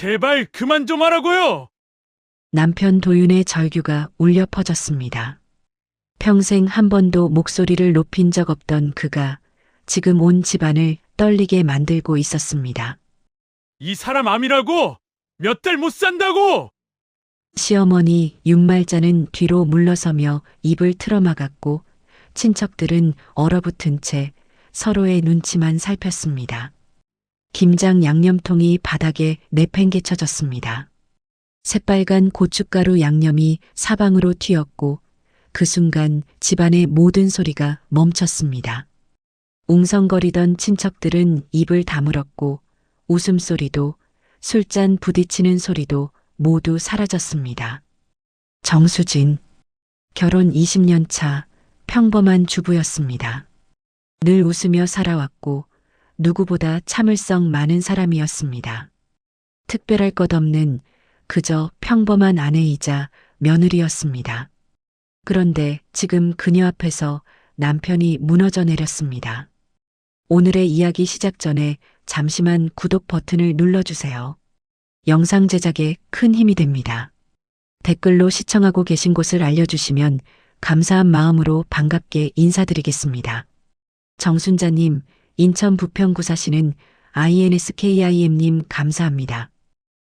제발 그만 좀 하라고요! 남편 도윤의 절규가 울려 퍼졌습니다. 평생 한 번도 목소리를 높인 적 없던 그가 지금 온 집안을 떨리게 만들고 있었습니다. 이 사람 암이라고! 몇 달 못 산다고! 시어머니 윤말자는 뒤로 물러서며 입을 틀어막았고 친척들은 얼어붙은 채 서로의 눈치만 살폈습니다. 김장 양념통이 바닥에 내팽개쳐졌습니다. 새빨간 고춧가루 양념이 사방으로 튀었고 그 순간 집안의 모든 소리가 멈췄습니다. 웅성거리던 친척들은 입을 다물었고 웃음소리도 술잔 부딪히는 소리도 모두 사라졌습니다. 정수진, 결혼 20년 차 평범한 주부였습니다. 늘 웃으며 살아왔고 누구보다 참을성 많은 사람이었습니다. 특별할 것 없는 그저 평범한 아내이자 며느리였습니다. 그런데 지금 그녀 앞에서 남편이 무너져 내렸습니다. 오늘의 이야기 시작 전에 잠시만 구독 버튼을 눌러주세요. 영상 제작에 큰 힘이 됩니다. 댓글로 시청하고 계신 곳을 알려주시면 감사한 마음으로 반갑게 인사드리겠습니다. 정순자님, 인천 부평구 사시는 INSKIM님 감사합니다.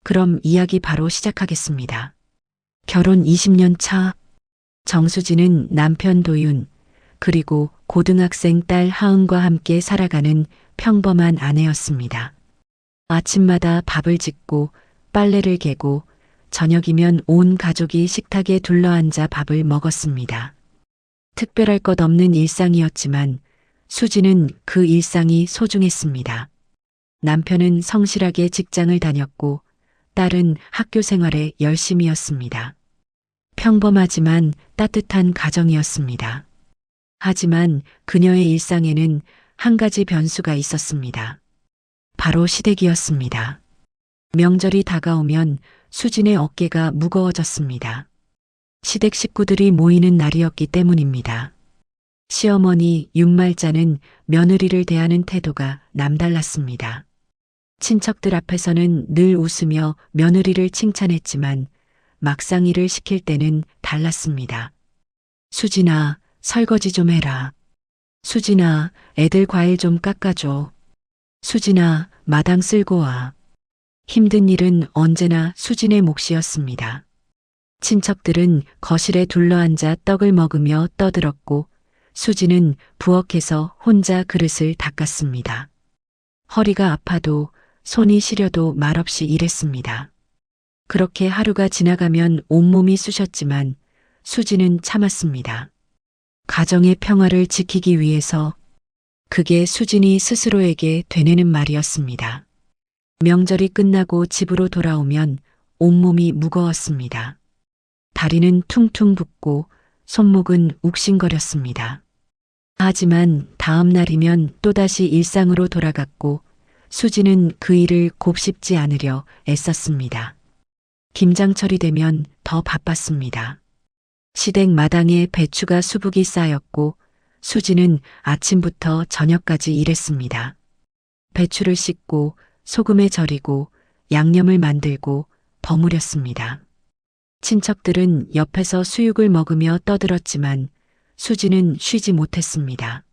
그럼 이야기 바로 시작하겠습니다. 결혼 20년 차 정수진은 남편 도윤 그리고 고등학생 딸 하은과 함께 살아가는 평범한 아내였습니다. 아침마다 밥을 짓고 빨래를 개고 저녁이면 온 가족이 식탁에 둘러앉아 밥을 먹었습니다. 특별할 것 없는 일상이었지만 수지는 그 일상이 소중했습니다. 남편은 성실하게 직장을 다녔고 딸은 학교 생활에 열심이었습니다. 평범하지만 따뜻한 가정이었습니다. 하지만 그녀의 일상에는 한 가지 변수가 있었습니다. 바로 시댁이었습니다. 명절이 다가오면 수진의 어깨가 무거워졌습니다. 시댁 식구들이 모이는 날이었기 때문입니다. 시어머니 윤말자는 며느리를 대하는 태도가 남달랐습니다. 친척들 앞에서는 늘 웃으며 며느리를 칭찬했지만 막상 일을 시킬 때는 달랐습니다. 수진아, 설거지 좀 해라. 수진아, 애들 과일 좀 깎아줘. 수진아, 마당 쓸고 와. 힘든 일은 언제나 수진의 몫이었습니다. 친척들은 거실에 둘러앉아 떡을 먹으며 떠들었고 수진은 부엌에서 혼자 그릇을 닦았습니다. 허리가 아파도 손이 시려도 말없이 일했습니다. 그렇게 하루가 지나가면 온몸이 쑤셨지만 수진은 참았습니다. 가정의 평화를 지키기 위해서 그게 수진이 스스로에게 되뇌는 말이었습니다. 명절이 끝나고 집으로 돌아오면 온몸이 무거웠습니다. 다리는 퉁퉁 붓고 손목은 욱신거렸습니다. 하지만 다음 날이면 또다시 일상으로 돌아갔고 수지는 그 일을 곱씹지 않으려 애썼습니다. 김장철이 되면 더 바빴습니다. 시댁 마당에 배추가 수북이 쌓였고 수지는 아침부터 저녁까지 일했습니다. 배추를 씻고 소금에 절이고 양념을 만들고 버무렸습니다. 친척들은 옆에서 수육을 먹으며 떠들었지만 수지는 쉬지 못했습니다.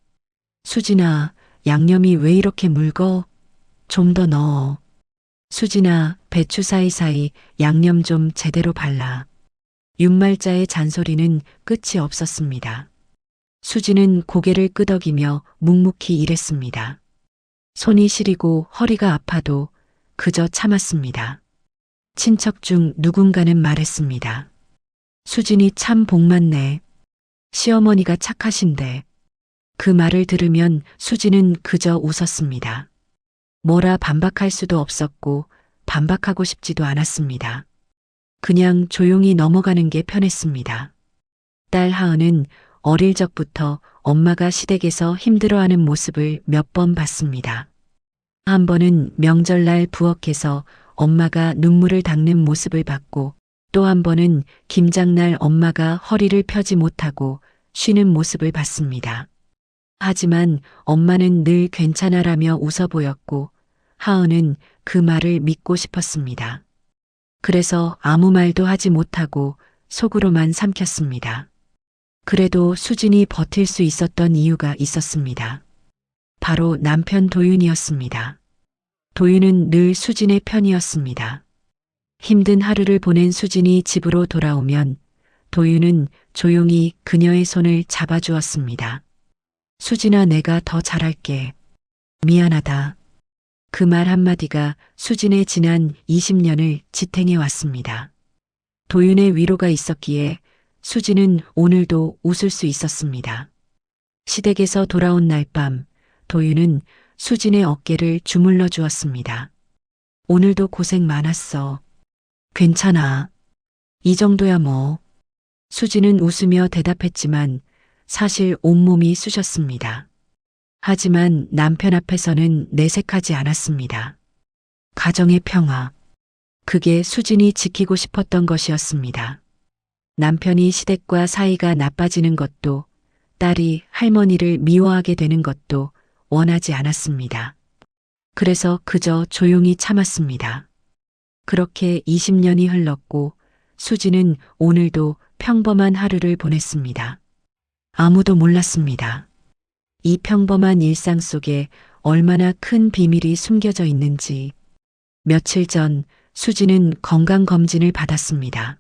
수진아, 양념이 왜 이렇게 묽어? 좀 더 넣어. 수진아, 배추 사이사이 양념 좀 제대로 발라. 윤말자의 잔소리는 끝이 없었습니다. 수지는 고개를 끄덕이며 묵묵히 일했습니다. 손이 시리고 허리가 아파도 그저 참았습니다. 친척 중 누군가는 말했습니다. 수진이 참 복맞네. 시어머니가 착하신데. 그 말을 들으면 수지는 그저 웃었습니다. 뭐라 반박할 수도 없었고 반박하고 싶지도 않았습니다. 그냥 조용히 넘어가는 게 편했습니다. 딸 하은은 어릴 적부터 엄마가 시댁에서 힘들어하는 모습을 몇 번 봤습니다. 한 번은 명절날 부엌에서 엄마가 눈물을 닦는 모습을 봤고 또 한 번은 김장날 엄마가 허리를 펴지 못하고 쉬는 모습을 봤습니다. 하지만 엄마는 늘 괜찮아라며 웃어 보였고 하은은 그 말을 믿고 싶었습니다. 그래서 아무 말도 하지 못하고 속으로만 삼켰습니다. 그래도 수진이 버틸 수 있었던 이유가 있었습니다. 바로 남편 도윤이었습니다. 도윤은 늘 수진의 편이었습니다. 힘든 하루를 보낸 수진이 집으로 돌아오면 도윤은 조용히 그녀의 손을 잡아주었습니다. 수진아, 내가 더 잘할게. 미안하다. 그 말 한마디가 수진의 지난 20년을 지탱해 왔습니다. 도윤의 위로가 있었기에 수진은 오늘도 웃을 수 있었습니다. 시댁에서 돌아온 날 밤, 도윤은 수진의 어깨를 주물러 주었습니다. 오늘도 고생 많았어. 괜찮아. 이 정도야 뭐. 수진은 웃으며 대답했지만 사실 온몸이 쑤셨습니다. 하지만 남편 앞에서는 내색하지 않았습니다. 가정의 평화. 그게 수진이 지키고 싶었던 것이었습니다. 남편이 시댁과 사이가 나빠지는 것도, 딸이 할머니를 미워하게 되는 것도 원하지 않았습니다. 그래서 그저 조용히 참았습니다. 그렇게 20년이 흘렀고 수진은 오늘도 평범한 하루를 보냈습니다. 아무도 몰랐습니다. 이 평범한 일상 속에 얼마나 큰 비밀이 숨겨져 있는지. 며칠 전 수진은 건강검진을 받았습니다.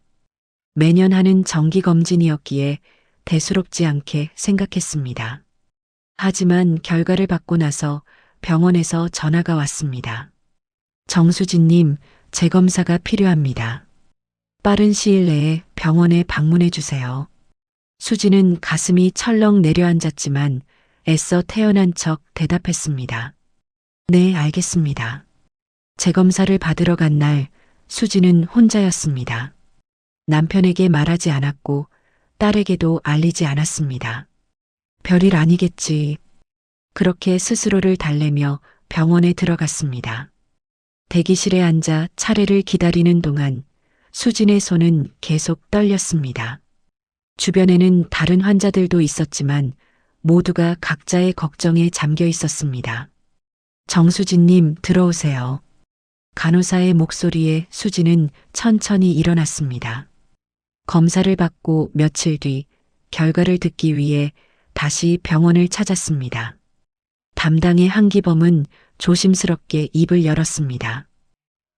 매년 하는 정기검진이었기에 대수롭지 않게 생각했습니다. 하지만 결과를 받고 나서 병원에서 전화가 왔습니다. 정수진님, 재검사가 필요합니다. 빠른 시일 내에 병원에 방문해 주세요. 수진은 가슴이 철렁 내려앉았지만 애써 태어난 척 대답했습니다. 네, 알겠습니다. 재검사를 받으러 간 날 수진은 혼자였습니다. 남편에게 말하지 않았고 딸에게도 알리지 않았습니다. 별일 아니겠지. 그렇게 스스로를 달래며 병원에 들어갔습니다. 대기실에 앉아 차례를 기다리는 동안 수진의 손은 계속 떨렸습니다. 주변에는 다른 환자들도 있었지만 모두가 각자의 걱정에 잠겨 있었습니다. 정수진님, 들어오세요. 간호사의 목소리에 수진은 천천히 일어났습니다. 검사를 받고 며칠 뒤 결과를 듣기 위해 다시 병원을 찾았습니다. 담당의 한기범은 조심스럽게 입을 열었습니다.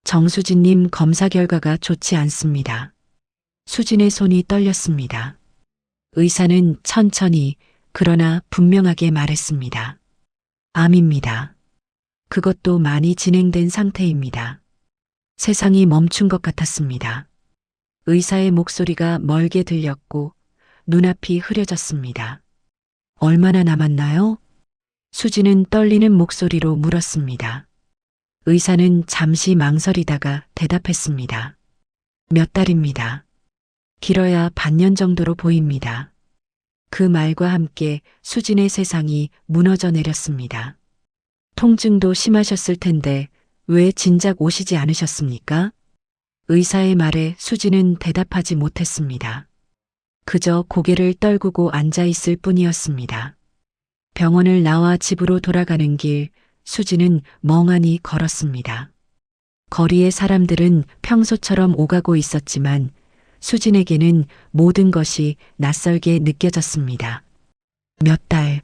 정수진님, 검사 결과가 좋지 않습니다. 수진의 손이 떨렸습니다. 의사는 천천히 그러나 분명하게 말했습니다. 암입니다. 그것도 많이 진행된 상태입니다. 세상이 멈춘 것 같았습니다. 의사의 목소리가 멀게 들렸고 눈앞이 흐려졌습니다. 얼마나 남았나요? 수진은 떨리는 목소리로 물었습니다. 의사는 잠시 망설이다가 대답했습니다. 몇 달입니다. 길어야 반년 정도로 보입니다. 그 말과 함께 수진의 세상이 무너져 내렸습니다. 통증도 심하셨을 텐데 왜 진작 오시지 않으셨습니까? 의사의 말에 수진은 대답하지 못했습니다. 그저 고개를 떨구고 앉아 있을 뿐이었습니다. 병원을 나와 집으로 돌아가는 길, 수진은 멍하니 걸었습니다. 거리의 사람들은 평소처럼 오가고 있었지만 수진에게는 모든 것이 낯설게 느껴졌습니다. 몇 달.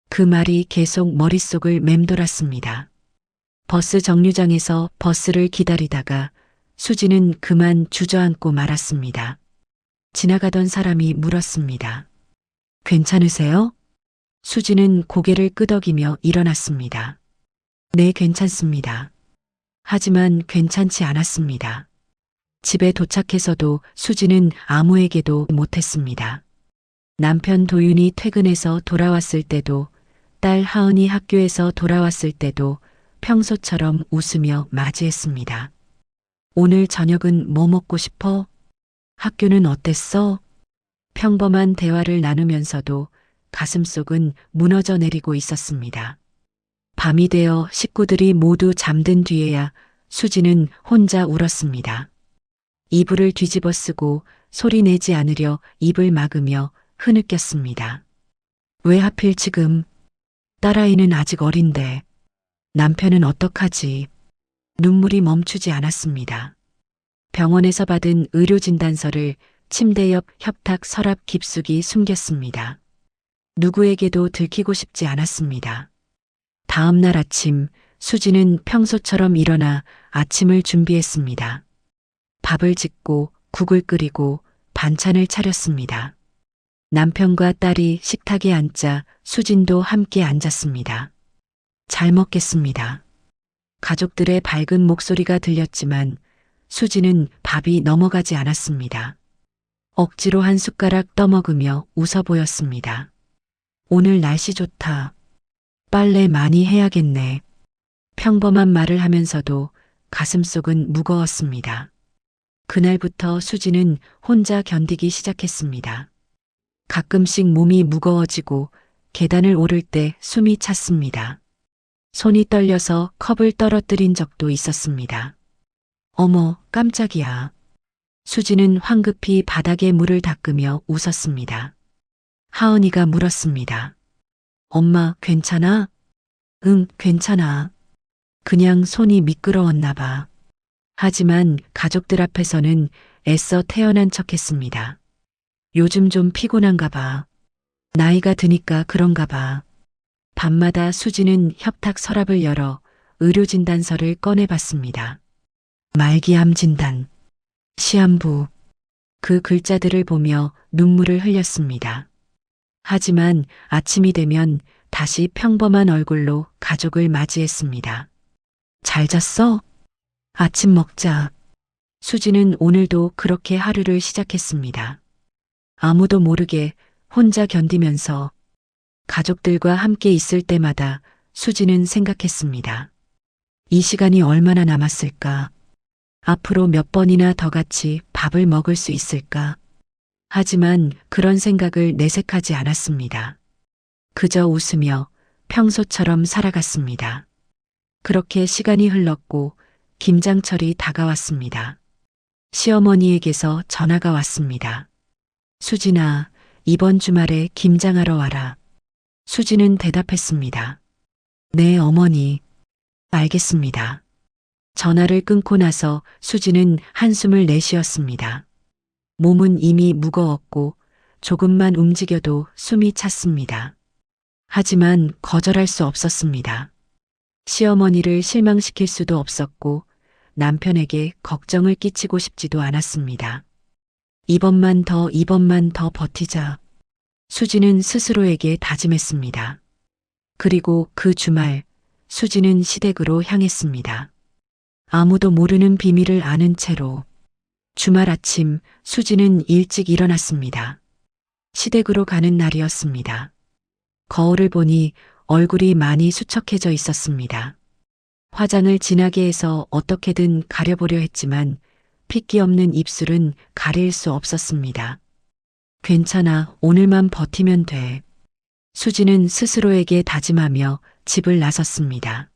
그 말이 계속 머릿속을 맴돌았습니다. 버스 정류장에서 버스를 기다리다가 수진은 그만 주저앉고 말았습니다. 지나가던 사람이 물었습니다. 괜찮으세요? 수진은 고개를 끄덕이며 일어났습니다. 네, 괜찮습니다. 하지만 괜찮지 않았습니다. 집에 도착해서도 수진은 아무에게도 못했습니다. 남편 도윤이 퇴근해서 돌아왔을 때도, 딸 하은이 학교에서 돌아왔을 때도 평소처럼 웃으며 맞이했습니다. 오늘 저녁은 뭐 먹고 싶어? 학교는 어땠어? 평범한 대화를 나누면서도 가슴속은 무너져 내리고 있었습니다. 밤이 되어 식구들이 모두 잠든 뒤에야 수진은 혼자 울었습니다. 이불을 뒤집어 쓰고 소리 내지 않으려 입을 막으며 흐느꼈습니다. 왜 하필 지금? 딸아이는 아직 어린데. 남편은 어떡하지? 눈물이 멈추지 않았습니다. 병원에서 받은 의료진단서를 침대 옆 협탁 서랍 깊숙이 숨겼습니다. 누구에게도 들키고 싶지 않았습니다. 다음 날 아침, 수지는 평소처럼 일어나 아침을 준비했습니다. 밥을 짓고 국을 끓이고 반찬을 차렸습니다. 남편과 딸이 식탁에 앉자 수진도 함께 앉았습니다. 잘 먹겠습니다. 가족들의 밝은 목소리가 들렸지만 수지는 밥이 넘어가지 않았습니다. 억지로 한 숟가락 떠먹으며 웃어 보였습니다. 오늘 날씨 좋다. 빨래 많이 해야겠네. 평범한 말을 하면서도 가슴속은 무거웠습니다. 그날부터 수지는 혼자 견디기 시작했습니다. 가끔씩 몸이 무거워지고 계단을 오를 때 숨이 찼습니다. 손이 떨려서 컵을 떨어뜨린 적도 있었습니다. 어머, 깜짝이야. 수지는 황급히 바닥에 물을 닦으며 웃었습니다. 하은이가 물었습니다. 엄마, 괜찮아? 응, 괜찮아. 그냥 손이 미끄러웠나 봐. 하지만 가족들 앞에서는 애써 태어난 척했습니다. 요즘 좀 피곤한가 봐. 나이가 드니까 그런가 봐. 밤마다 수지는 협탁 서랍을 열어 의료진단서를 꺼내봤습니다. 말기암 진단, 시한부, 그 글자들을 보며 눈물을 흘렸습니다. 하지만 아침이 되면 다시 평범한 얼굴로 가족을 맞이했습니다. 잘 잤어? 아침 먹자. 수지는 오늘도 그렇게 하루를 시작했습니다. 아무도 모르게 혼자 견디면서 가족들과 함께 있을 때마다 수지는 생각했습니다. 이 시간이 얼마나 남았을까? 앞으로 몇 번이나 더 같이 밥을 먹을 수 있을까? 하지만 그런 생각을 내색하지 않았습니다. 그저 웃으며 평소처럼 살아갔습니다. 그렇게 시간이 흘렀고 김장철이 다가왔습니다. 시어머니에게서 전화가 왔습니다. 수진아, 이번 주말에 김장하러 와라. 수지는 대답했습니다. 네, 어머니. 알겠습니다. 전화를 끊고 나서 수지는 한숨을 내쉬었습니다. 몸은 이미 무거웠고 조금만 움직여도 숨이 찼습니다. 하지만 거절할 수 없었습니다. 시어머니를 실망시킬 수도 없었고 남편에게 걱정을 끼치고 싶지도 않았습니다. 이번만 더 버티자. 수지는 스스로에게 다짐했습니다. 그리고 그 주말 수지는 시댁으로 향했습니다. 아무도 모르는 비밀을 아는 채로 주말 아침 수지는 일찍 일어났습니다. 시댁으로 가는 날이었습니다. 거울을 보니 얼굴이 많이 수척해져 있었습니다. 화장을 진하게 해서 어떻게든 가려보려 했지만 핏기 없는 입술은 가릴 수 없었습니다. 괜찮아, 오늘만 버티면 돼. 수지는 스스로에게 다짐하며 집을 나섰습니다.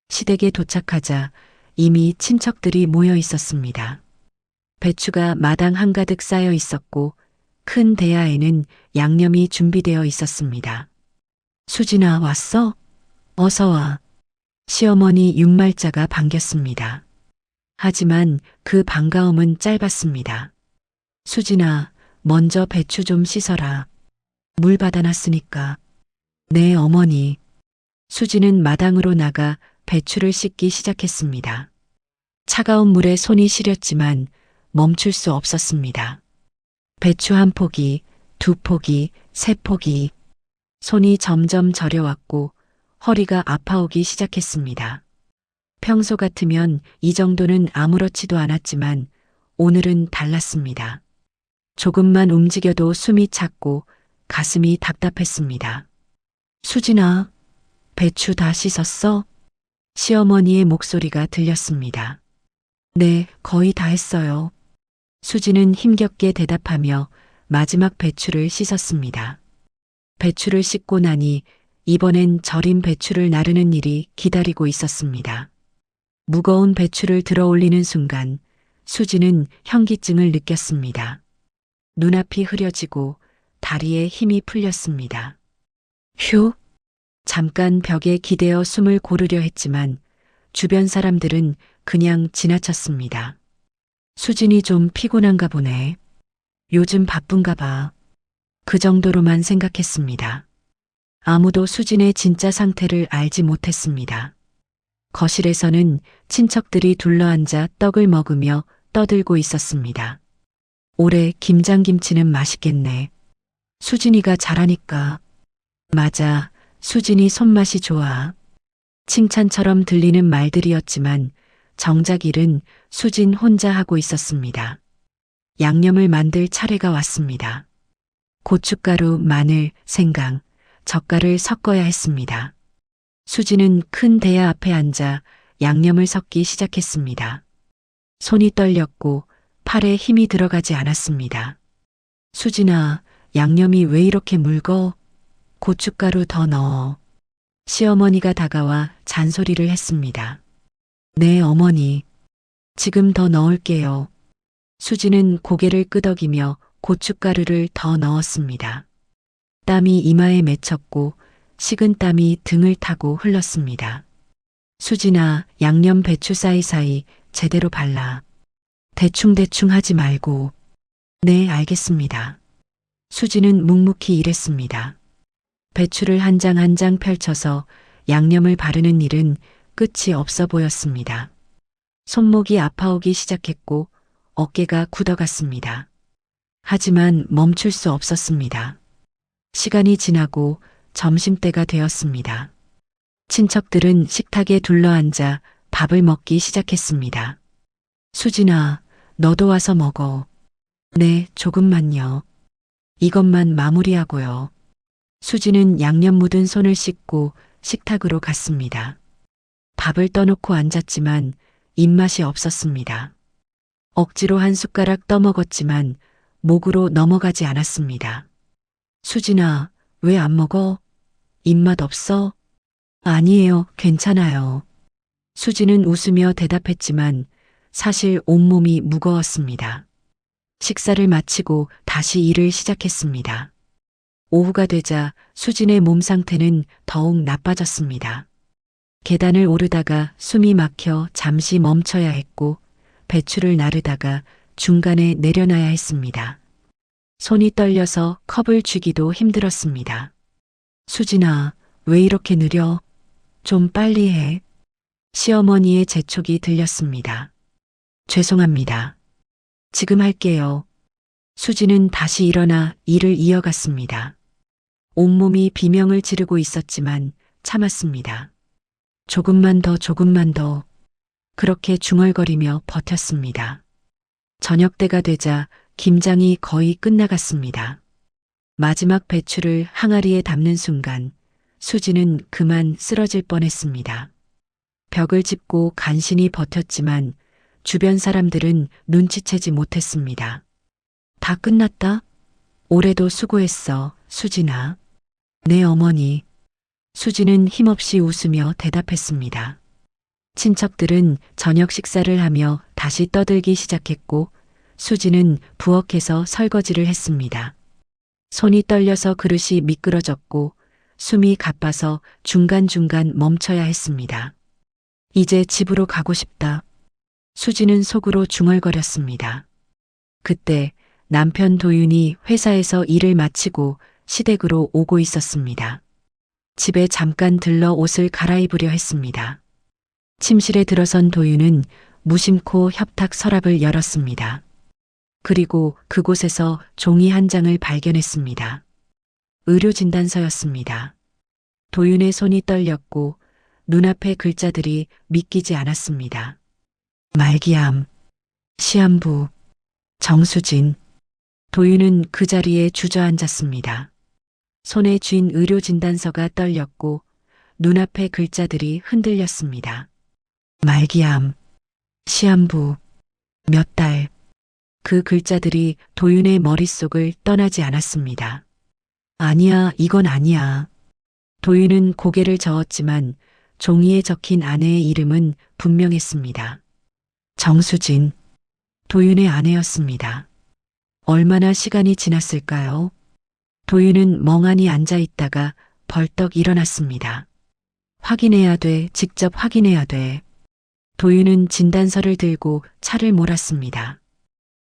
시댁에 도착하자 이미 친척들이 모여 있었습니다. 배추가 마당 한가득 쌓여 있었고 큰 대야에는 양념이 준비되어 있었습니다. 수진아, 왔어? 어서 와. 시어머니 육말자가 반겼습니다. 하지만 그 반가움은 짧았습니다. 수진아, 먼저 배추 좀 씻어라. 물 받아놨으니까. 네, 어머니. 수지는 마당으로 나가 배추를 씻기 시작했습니다. 차가운 물에 손이 시렸지만 멈출 수 없었습니다. 배추 한 포기, 두 포기, 세 포기. 손이 점점 저려왔고 허리가 아파오기 시작했습니다. 평소 같으면 이 정도는 아무렇지도 않았지만 오늘은 달랐습니다. 조금만 움직여도 숨이 찼고 가슴이 답답했습니다. 수진아, 배추 다 씻었어? 시어머니의 목소리가 들렸습니다. 네, 거의 다 했어요. 수지는 힘겹게 대답하며 마지막 배추를 씻었습니다. 배추를 씻고 나니 이번엔 절인 배추를 나르는 일이 기다리고 있었습니다. 무거운 배추를 들어 올리는 순간 수지는 현기증을 느꼈습니다. 눈앞이 흐려지고 다리에 힘이 풀렸습니다. 휴! 잠깐 벽에 기대어 숨을 고르려 했지만 주변 사람들은 그냥 지나쳤습니다. 수진이 좀 피곤한가 보네. 요즘 바쁜가 봐. 그 정도로만 생각했습니다. 아무도 수진의 진짜 상태를 알지 못했습니다. 거실에서는 친척들이 둘러앉아 떡을 먹으며 떠들고 있었습니다. 올해 김장김치는 맛있겠네. 수진이가 잘하니까. 맞아, 수진이 손맛이 좋아. 칭찬처럼 들리는 말들이었지만 정작 일은 수진 혼자 하고 있었습니다. 양념을 만들 차례가 왔습니다. 고춧가루, 마늘, 생강, 젓갈을 섞어야 했습니다. 수진은 큰 대야 앞에 앉아 양념을 섞기 시작했습니다. 손이 떨렸고 팔에 힘이 들어가지 않았습니다. 수진아, 양념이 왜 이렇게 묽어? 고춧가루 더 넣어. 시어머니가 다가와 잔소리를 했습니다. 네, 어머니. 지금 더 넣을게요. 수진은 고개를 끄덕이며 고춧가루를 더 넣었습니다. 땀이 이마에 맺혔고 식은 땀이 등을 타고 흘렀습니다. 수진아, 양념 배추 사이사이 제대로 발라. 대충대충 하지 말고. 네, 알겠습니다. 수진은 묵묵히 일했습니다. 배추를 한 장 한 장 펼쳐서 양념을 바르는 일은 끝이 없어 보였습니다. 손목이 아파오기 시작했고 어깨가 굳어갔습니다. 하지만 멈출 수 없었습니다. 시간이 지나고 점심때가 되었습니다. 친척들은 식탁에 둘러앉아 밥을 먹기 시작했습니다. 수진아, 너도 와서 먹어. 네, 조금만요. 이것만 마무리하고요. 수진은 양념 묻은 손을 씻고 식탁으로 갔습니다. 밥을 떠놓고 앉았지만 입맛이 없었습니다. 억지로 한 숟가락 떠먹었지만 목으로 넘어가지 않았습니다. 수진아, 왜 안 먹어? 입맛 없어? 아니에요, 괜찮아요. 수진은 웃으며 대답했지만 사실 온몸이 무거웠습니다. 식사를 마치고 다시 일을 시작했습니다. 오후가 되자 수진의 몸 상태는 더욱 나빠졌습니다. 계단을 오르다가 숨이 막혀 잠시 멈춰야 했고 배추를 나르다가 중간에 내려놔야 했습니다. 손이 떨려서 컵을 쥐기도 힘들었습니다. 수진아, 왜 이렇게 느려? 좀 빨리 해. 시어머니의 재촉이 들렸습니다. 죄송합니다. 지금 할게요. 수진은 다시 일어나 일을 이어갔습니다. 온몸이 비명을 지르고 있었지만 참았습니다. 조금만 더, 조금만 더. 그렇게 중얼거리며 버텼습니다. 저녁때가 되자 김장이 거의 끝나갔습니다. 마지막 배추를 항아리에 담는 순간 수진은 그만 쓰러질 뻔했습니다. 벽을 짚고 간신히 버텼지만 주변 사람들은 눈치채지 못했습니다. 다 끝났다? 올해도 수고했어, 수진아. 네, 어머니. 수진은 힘없이 웃으며 대답했습니다. 친척들은 저녁 식사를 하며 다시 떠들기 시작했고 수진은 부엌에서 설거지를 했습니다. 손이 떨려서 그릇이 미끄러졌고 숨이 가빠서 중간중간 멈춰야 했습니다. 이제 집으로 가고 싶다. 수진은 속으로 중얼거렸습니다. 그때 남편 도윤이 회사에서 일을 마치고 시댁으로 오고 있었습니다. 집에 잠깐 들러 옷을 갈아입으려 했습니다. 침실에 들어선 도윤은 무심코 협탁 서랍을 열었습니다. 그리고 그곳에서 종이 한 장을 발견했습니다. 의료진단서였습니다. 도윤의 손이 떨렸고 눈앞의 글자들이 믿기지 않았습니다. 말기암, 시한부, 정수진. 도윤은 그 자리에 주저앉았습니다. 손에 쥔 의료진단서가 떨렸고 눈앞의 글자들이 흔들렸습니다. 말기암, 시한부, 몇 달. 그 글자들이 도윤의 머릿속을 떠나지 않았습니다. 아니야, 이건 아니야. 도윤은 고개를 저었지만 종이에 적힌 아내의 이름은 분명했습니다. 정수진, 도윤의 아내였습니다. 얼마나 시간이 지났을까요? 도윤은 멍하니 앉아 있다가 벌떡 일어났습니다. 확인해야 돼, 직접 확인해야 돼. 도윤은 진단서를 들고 차를 몰았습니다.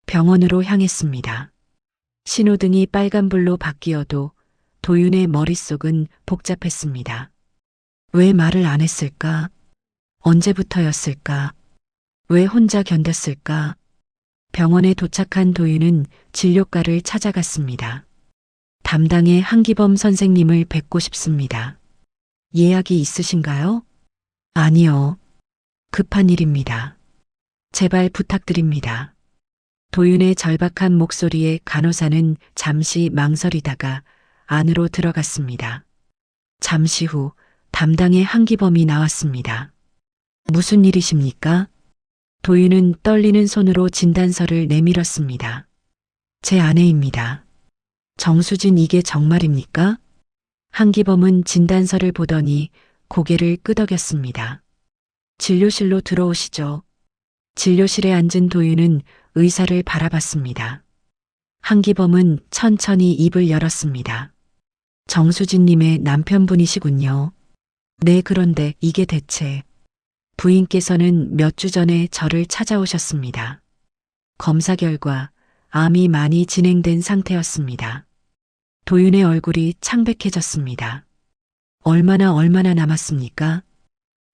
병원으로 향했습니다. 신호등이 빨간불로 바뀌어도 도윤의 머릿속은 복잡했습니다. 왜 말을 안 했을까? 언제부터였을까? 왜 혼자 견뎠을까? 병원에 도착한 도윤은 진료과를 찾아갔습니다. 담당의 한기범 선생님을 뵙고 싶습니다. 예약이 있으신가요? 아니요. 급한 일입니다. 제발 부탁드립니다. 도윤의 절박한 목소리에 간호사는 잠시 망설이다가 안으로 들어갔습니다. 잠시 후 담당의 한기범이 나왔습니다. 무슨 일이십니까? 도윤은 떨리는 손으로 진단서를 내밀었습니다. 제 아내입니다. 정수진, 이게 정말입니까? 한기범은 진단서를 보더니 고개를 끄덕였습니다. 진료실로 들어오시죠. 진료실에 앉은 도윤은 의사를 바라봤습니다. 한기범은 천천히 입을 열었습니다. 정수진님의 남편분이시군요. 네, 그런데 이게 대체... 부인께서는 몇 주 전에 저를 찾아오셨습니다. 검사 결과 암이 많이 진행된 상태였습니다. 도윤의 얼굴이 창백해졌습니다. 얼마나 남았습니까?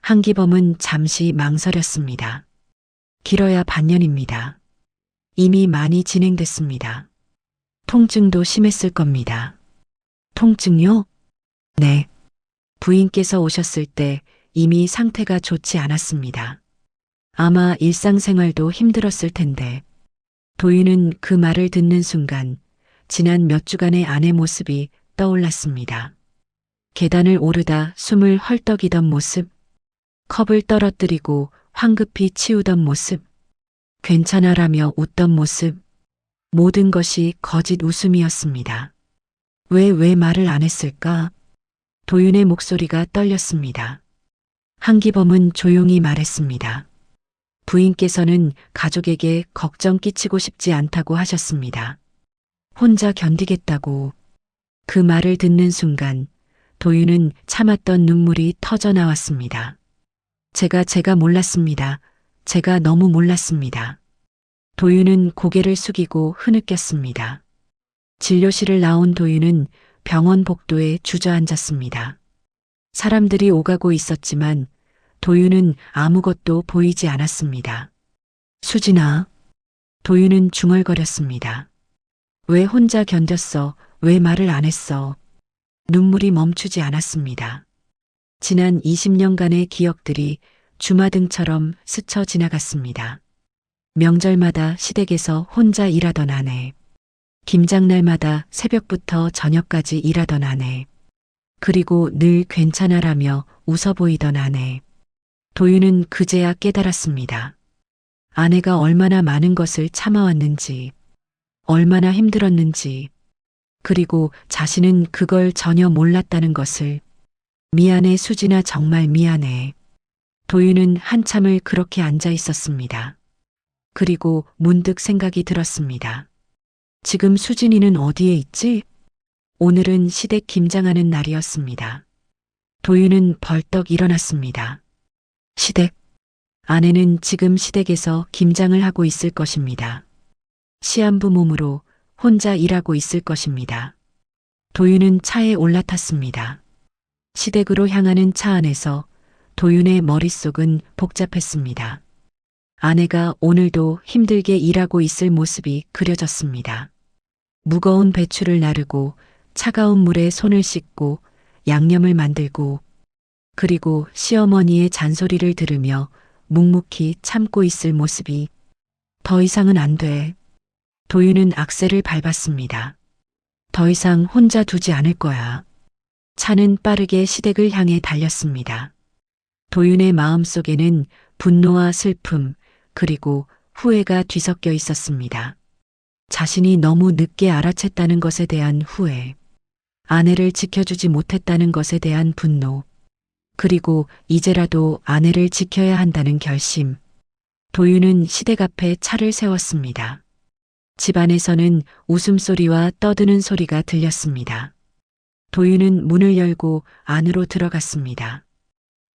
한기범은 잠시 망설였습니다. 길어야 반년입니다. 이미 많이 진행됐습니다. 통증도 심했을 겁니다. 통증요? 네. 부인께서 오셨을 때 이미 상태가 좋지 않았습니다. 아마 일상생활도 힘들었을 텐데. 도윤은 그 말을 듣는 순간 지난 몇 주간의 아내 모습이 떠올랐습니다. 계단을 오르다 숨을 헐떡이던 모습, 컵을 떨어뜨리고 황급히 치우던 모습, 괜찮아라며 웃던 모습, 모든 것이 거짓 웃음이었습니다. 왜 말을 안 했을까? 도윤의 목소리가 떨렸습니다. 한기범은 조용히 말했습니다. 부인께서는 가족에게 걱정 끼치고 싶지 않다고 하셨습니다. 혼자 견디겠다고. 그 말을 듣는 순간 도윤은 참았던 눈물이 터져 나왔습니다. 제가 몰랐습니다. 제가 너무 몰랐습니다. 도윤은 고개를 숙이고 흐느꼈습니다. 진료실을 나온 도윤은 병원 복도에 주저앉았습니다. 사람들이 오가고 있었지만 도윤은 아무것도 보이지 않았습니다. 수진아. 도윤은 중얼거렸습니다. 왜 혼자 견뎠어? 왜 말을 안 했어? 눈물이 멈추지 않았습니다. 지난 20년간의 기억들이 주마등처럼 스쳐 지나갔습니다. 명절마다 시댁에서 혼자 일하던 아내. 김장날마다 새벽부터 저녁까지 일하던 아내. 그리고 늘 괜찮아라며 웃어 보이던 아내. 도윤은 그제야 깨달았습니다. 아내가 얼마나 많은 것을 참아왔는지, 얼마나 힘들었는지, 그리고 자신은 그걸 전혀 몰랐다는 것을. 미안해, 수진아, 정말 미안해. 도윤은 한참을 그렇게 앉아 있었습니다. 그리고 문득 생각이 들었습니다. 지금 수진이는 어디에 있지? 오늘은 시댁 김장하는 날이었습니다. 도윤은 벌떡 일어났습니다. 시댁. 아내는 지금 시댁에서 김장을 하고 있을 것입니다. 시한부 몸으로 혼자 일하고 있을 것입니다. 도윤은 차에 올라탔습니다. 시댁으로 향하는 차 안에서 도윤의 머릿속은 복잡했습니다. 아내가 오늘도 힘들게 일하고 있을 모습이 그려졌습니다. 무거운 배추를 나르고 차가운 물에 손을 씻고 양념을 만들고, 그리고 시어머니의 잔소리를 들으며 묵묵히 참고 있을 모습이. 더 이상은 안 돼. 도윤은 악셀을 밟았습니다. 더 이상 혼자 두지 않을 거야. 차는 빠르게 시댁을 향해 달렸습니다. 도윤의 마음속에는 분노와 슬픔, 그리고 후회가 뒤섞여 있었습니다. 자신이 너무 늦게 알아챘다는 것에 대한 후회, 아내를 지켜주지 못했다는 것에 대한 분노, 그리고 이제라도 아내를 지켜야 한다는 결심. 도윤은 시댁 앞에 차를 세웠습니다. 집안에서는 웃음소리와 떠드는 소리가 들렸습니다. 도윤은 문을 열고 안으로 들어갔습니다.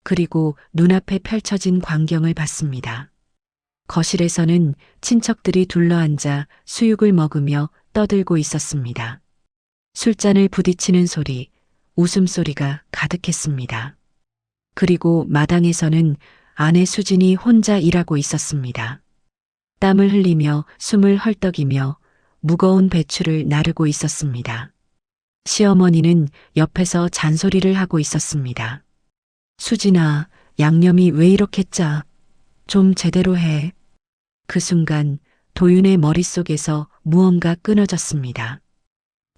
그리고 눈앞에 펼쳐진 광경을 봤습니다. 거실에서는 친척들이 둘러앉아 수육을 먹으며 떠들고 있었습니다. 술잔을 부딪히는 소리, 웃음소리가 가득했습니다. 그리고 마당에서는 아내 수진이 혼자 일하고 있었습니다. 땀을 흘리며 숨을 헐떡이며 무거운 배추를 나르고 있었습니다. 시어머니는 옆에서 잔소리를 하고 있었습니다. 수진아, 양념이 왜 이렇게 짜? 좀 제대로 해. 그 순간 도윤의 머릿속에서 무언가 끊어졌습니다.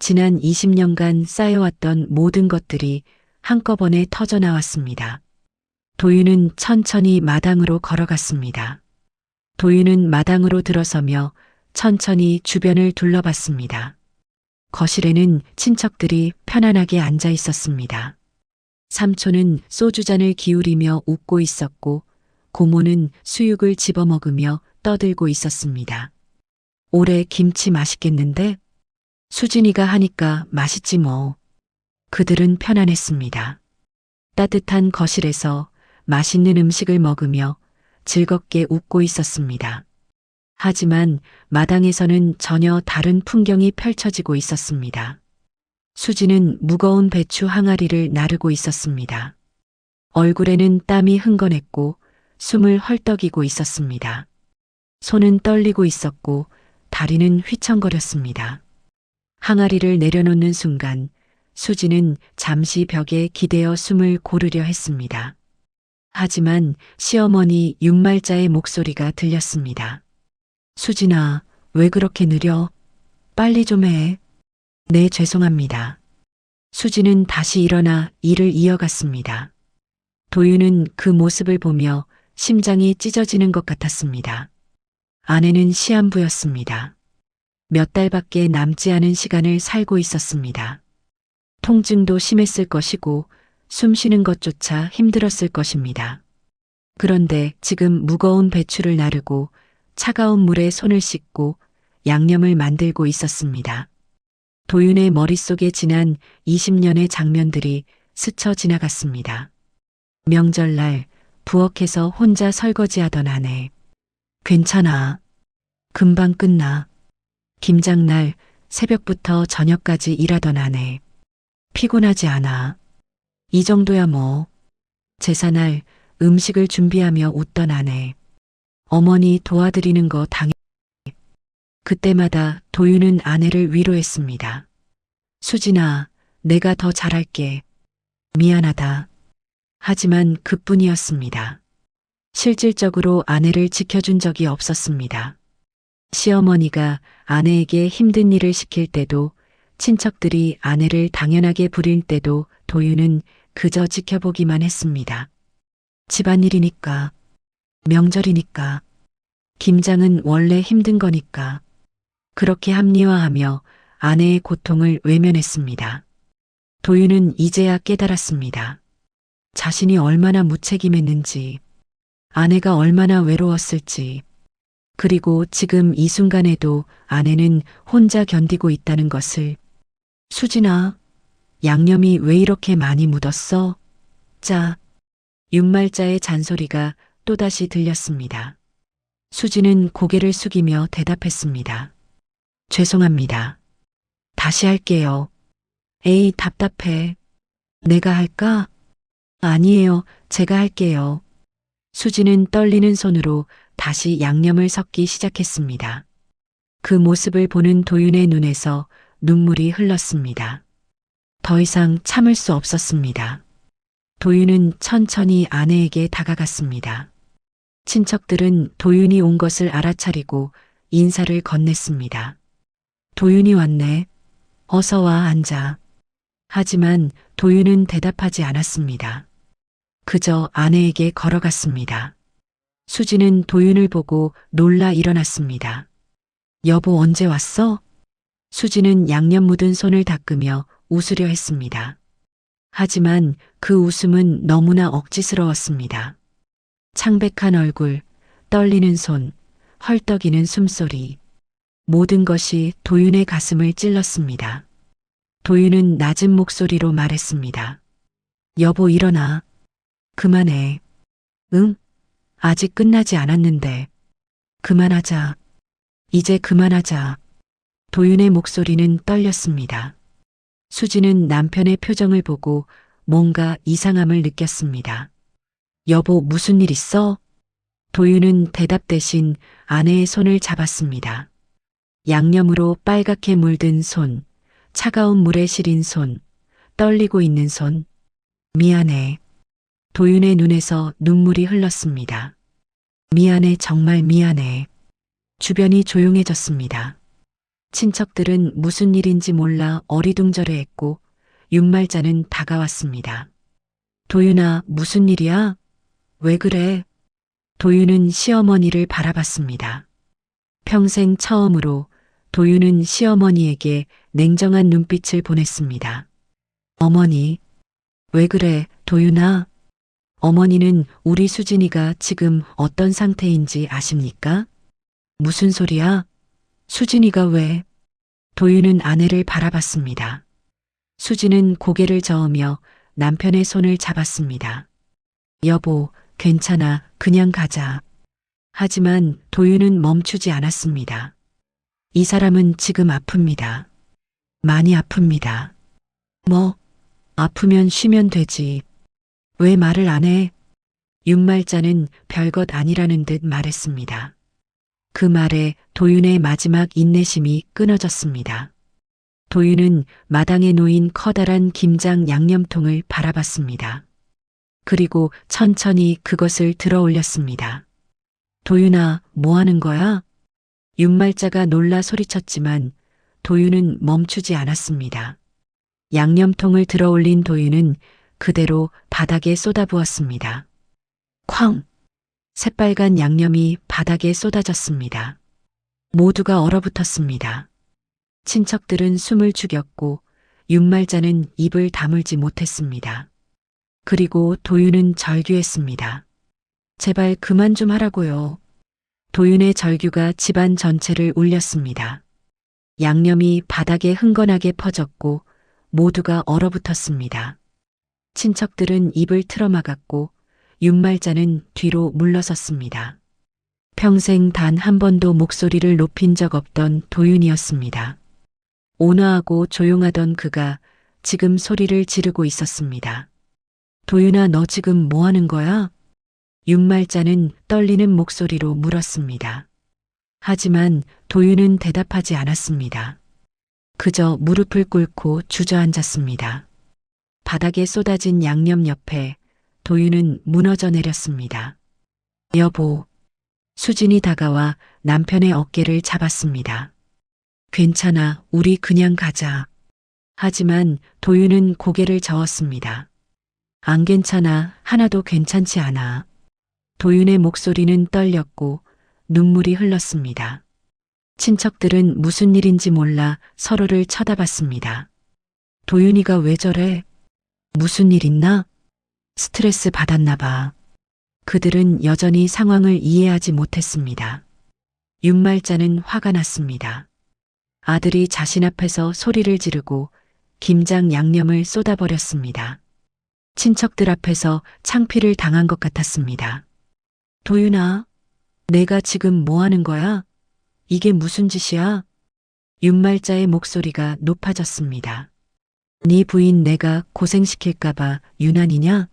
지난 20년간 쌓여왔던 모든 것들이 한꺼번에 터져나왔습니다. 도윤은 천천히 마당으로 걸어갔습니다. 도윤은 마당으로 들어서며 천천히 주변을 둘러봤습니다. 거실에는 친척들이 편안하게 앉아 있었습니다. 삼촌은 소주잔을 기울이며 웃고 있었고 고모는 수육을 집어먹으며 떠들고 있었습니다. 올해 김치 맛있겠는데? 수진이가 하니까 맛있지 뭐. 그들은 편안했습니다. 따뜻한 거실에서 맛있는 음식을 먹으며 즐겁게 웃고 있었습니다. 하지만 마당에서는 전혀 다른 풍경이 펼쳐지고 있었습니다. 수지는 무거운 배추 항아리를 나르고 있었습니다. 얼굴에는 땀이 흥건했고 숨을 헐떡이고 있었습니다. 손은 떨리고 있었고 다리는 휘청거렸습니다. 항아리를 내려놓는 순간 수지는 잠시 벽에 기대어 숨을 고르려 했습니다. 하지만 시어머니 윤말자의 목소리가 들렸습니다. 수진아, 왜 그렇게 느려? 빨리 좀 해. 네, 죄송합니다. 수지는 다시 일어나 일을 이어갔습니다. 도윤은 그 모습을 보며 심장이 찢어지는 것 같았습니다. 아내는 시한부였습니다. 몇 달밖에 남지 않은 시간을 살고 있었습니다. 통증도 심했을 것이고 숨 쉬는 것조차 힘들었을 것입니다. 그런데 지금 무거운 배추를 나르고 차가운 물에 손을 씻고 양념을 만들고 있었습니다. 도윤의 머릿속에 지난 20년의 장면들이 스쳐 지나갔습니다. 명절날 부엌에서 혼자 설거지하던 아내. 괜찮아. 금방 끝나. 김장날 새벽부터 저녁까지 일하던 아내. 피곤하지 않아. 이 정도야 뭐. 제사날 음식을 준비하며 웃던 아내. 어머니 도와드리는 거 당연히. 그때마다 도윤은 아내를 위로했습니다. 수진아, 내가 더 잘할게. 미안하다. 하지만 그뿐이었습니다. 실질적으로 아내를 지켜준 적이 없었습니다. 시어머니가 아내에게 힘든 일을 시킬 때도 친척들이 아내를 당연하게 부릴 때도 도윤은 그저 지켜보기만 했습니다. 집안일이니까, 명절이니까, 김장은 원래 힘든 거니까. 그렇게 합리화하며 아내의 고통을 외면했습니다. 도윤은 이제야 깨달았습니다. 자신이 얼마나 무책임했는지, 아내가 얼마나 외로웠을지, 그리고 지금 이 순간에도 아내는 혼자 견디고 있다는 것을. 수진아, 양념이 왜 이렇게 많이 묻었어? 짜. 윤말자의 잔소리가 또다시 들렸습니다. 수진은 고개를 숙이며 대답했습니다. 죄송합니다. 다시 할게요. 에이, 답답해. 내가 할까? 아니에요, 제가 할게요. 수지는 떨리는 손으로 다시 양념을 섞기 시작했습니다. 그 모습을 보는 도윤의 눈에서 눈물이 흘렀습니다. 더 이상 참을 수 없었습니다. 도윤은 천천히 아내에게 다가갔습니다. 친척들은 도윤이 온 것을 알아차리고 인사를 건넸습니다. 도윤이 왔네. 어서 와, 앉아. 하지만 도윤은 대답하지 않았습니다. 그저 아내에게 걸어갔습니다. 수지는 도윤을 보고 놀라 일어났습니다. 여보, 언제 왔어? 수지는 양념 묻은 손을 닦으며 웃으려 했습니다. 하지만 그 웃음은 너무나 억지스러웠습니다. 창백한 얼굴, 떨리는 손, 헐떡이는 숨소리. 모든 것이 도윤의 가슴을 찔렀습니다. 도윤은 낮은 목소리로 말했습니다. 여보, 일어나. 그만해. 응? 아직 끝나지 않았는데. 그만하자. 이제 그만하자. 도윤의 목소리는 떨렸습니다. 수지는 남편의 표정을 보고 뭔가 이상함을 느꼈습니다. 여보, 무슨 일 있어? 도윤은 대답 대신 아내의 손을 잡았습니다. 양념으로 빨갛게 물든 손, 차가운 물에 시린 손, 떨리고 있는 손. 미안해. 도윤의 눈에서 눈물이 흘렀습니다. 미안해, 정말 미안해. 주변이 조용해졌습니다. 친척들은 무슨 일인지 몰라 어리둥절해했고 윤말자는 다가왔습니다. 도윤아, 무슨 일이야? 왜 그래? 도윤은 시어머니를 바라봤습니다. 평생 처음으로 도윤은 시어머니에게 냉정한 눈빛을 보냈습니다. 어머니, 왜 그래, 도윤아? 어머니는 우리 수진이가 지금 어떤 상태인지 아십니까? 무슨 소리야? 수진이가 왜? 도윤은 아내를 바라봤습니다. 수진은 고개를 저으며 남편의 손을 잡았습니다. 여보, 괜찮아. 그냥 가자. 하지만 도윤은 멈추지 않았습니다. 이 사람은 지금 아픕니다. 많이 아픕니다. 뭐, 아프면 쉬면 되지. 왜 말을 안 해? 윤말자는 별것 아니라는 듯 말했습니다. 그 말에 도윤의 마지막 인내심이 끊어졌습니다. 도윤은 마당에 놓인 커다란 김장 양념통을 바라봤습니다. 그리고 천천히 그것을 들어 올렸습니다. 도윤아, 뭐 하는 거야? 윤말자가 놀라 소리쳤지만 도윤은 멈추지 않았습니다. 양념통을 들어 올린 도윤은 그대로 바닥에 쏟아부었습니다. 쾅! 새빨간 양념이 바닥에 쏟아졌습니다. 모두가 얼어붙었습니다. 친척들은 숨을 죽였고 윤말자는 입을 다물지 못했습니다. 그리고 도윤은 절규했습니다. 제발 그만 좀 하라고요. 도윤의 절규가 집안 전체를 울렸습니다. 양념이 바닥에 흥건하게 퍼졌고 모두가 얼어붙었습니다. 친척들은 입을 틀어막았고 윤말자는 뒤로 물러섰습니다. 평생 단 한 번도 목소리를 높인 적 없던 도윤이었습니다. 온화하고 조용하던 그가 지금 소리를 지르고 있었습니다. 도윤아, 너 지금 뭐 하는 거야? 윤말자는 떨리는 목소리로 물었습니다. 하지만 도윤은 대답하지 않았습니다. 그저 무릎을 꿇고 주저앉았습니다. 바닥에 쏟아진 양념 옆에 도윤은 무너져 내렸습니다. 여보. 수진이 다가와 남편의 어깨를 잡았습니다. 괜찮아, 우리 그냥 가자. 하지만 도윤은 고개를 저었습니다. 안 괜찮아, 하나도 괜찮지 않아. 도윤의 목소리는 떨렸고 눈물이 흘렀습니다. 친척들은 무슨 일인지 몰라 서로를 쳐다봤습니다. 도윤이가 왜 저래? 무슨 일 있나? 스트레스 받았나 봐. 그들은 여전히 상황을 이해하지 못했습니다. 윤말자는 화가 났습니다. 아들이 자신 앞에서 소리를 지르고 김장 양념을 쏟아버렸습니다. 친척들 앞에서 창피를 당한 것 같았습니다. 도윤아, 내가 지금 뭐 하는 거야? 이게 무슨 짓이야? 윤말자의 목소리가 높아졌습니다. 네 부인 내가 고생시킬까봐 유난이냐?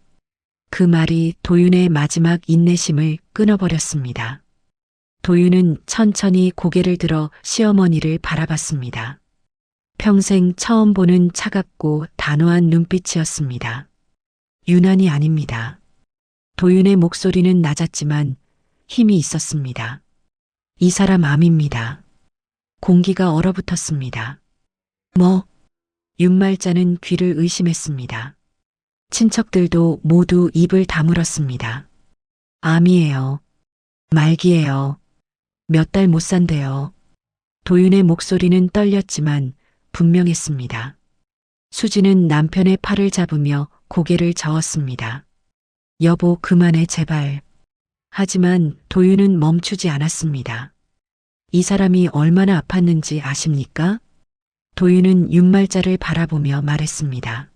그 말이 도윤의 마지막 인내심을 끊어버렸습니다. 도윤은 천천히 고개를 들어 시어머니를 바라봤습니다. 평생 처음 보는 차갑고 단호한 눈빛이었습니다. 유난이 아닙니다. 도윤의 목소리는 낮았지만 힘이 있었습니다. 이 사람 암입니다. 공기가 얼어붙었습니다. 뭐? 윤말자는 귀를 의심했습니다. 친척들도 모두 입을 다물었습니다. 암이에요. 말기예요. 몇 달 못 산대요. 도윤의 목소리는 떨렸지만 분명했습니다. 수지는 남편의 팔을 잡으며 고개를 저었습니다. 여보, 그만해, 제발. 하지만 도윤은 멈추지 않았습니다. 이 사람이 얼마나 아팠는지 아십니까? 도윤은 윤말자를 바라보며 말했습니다.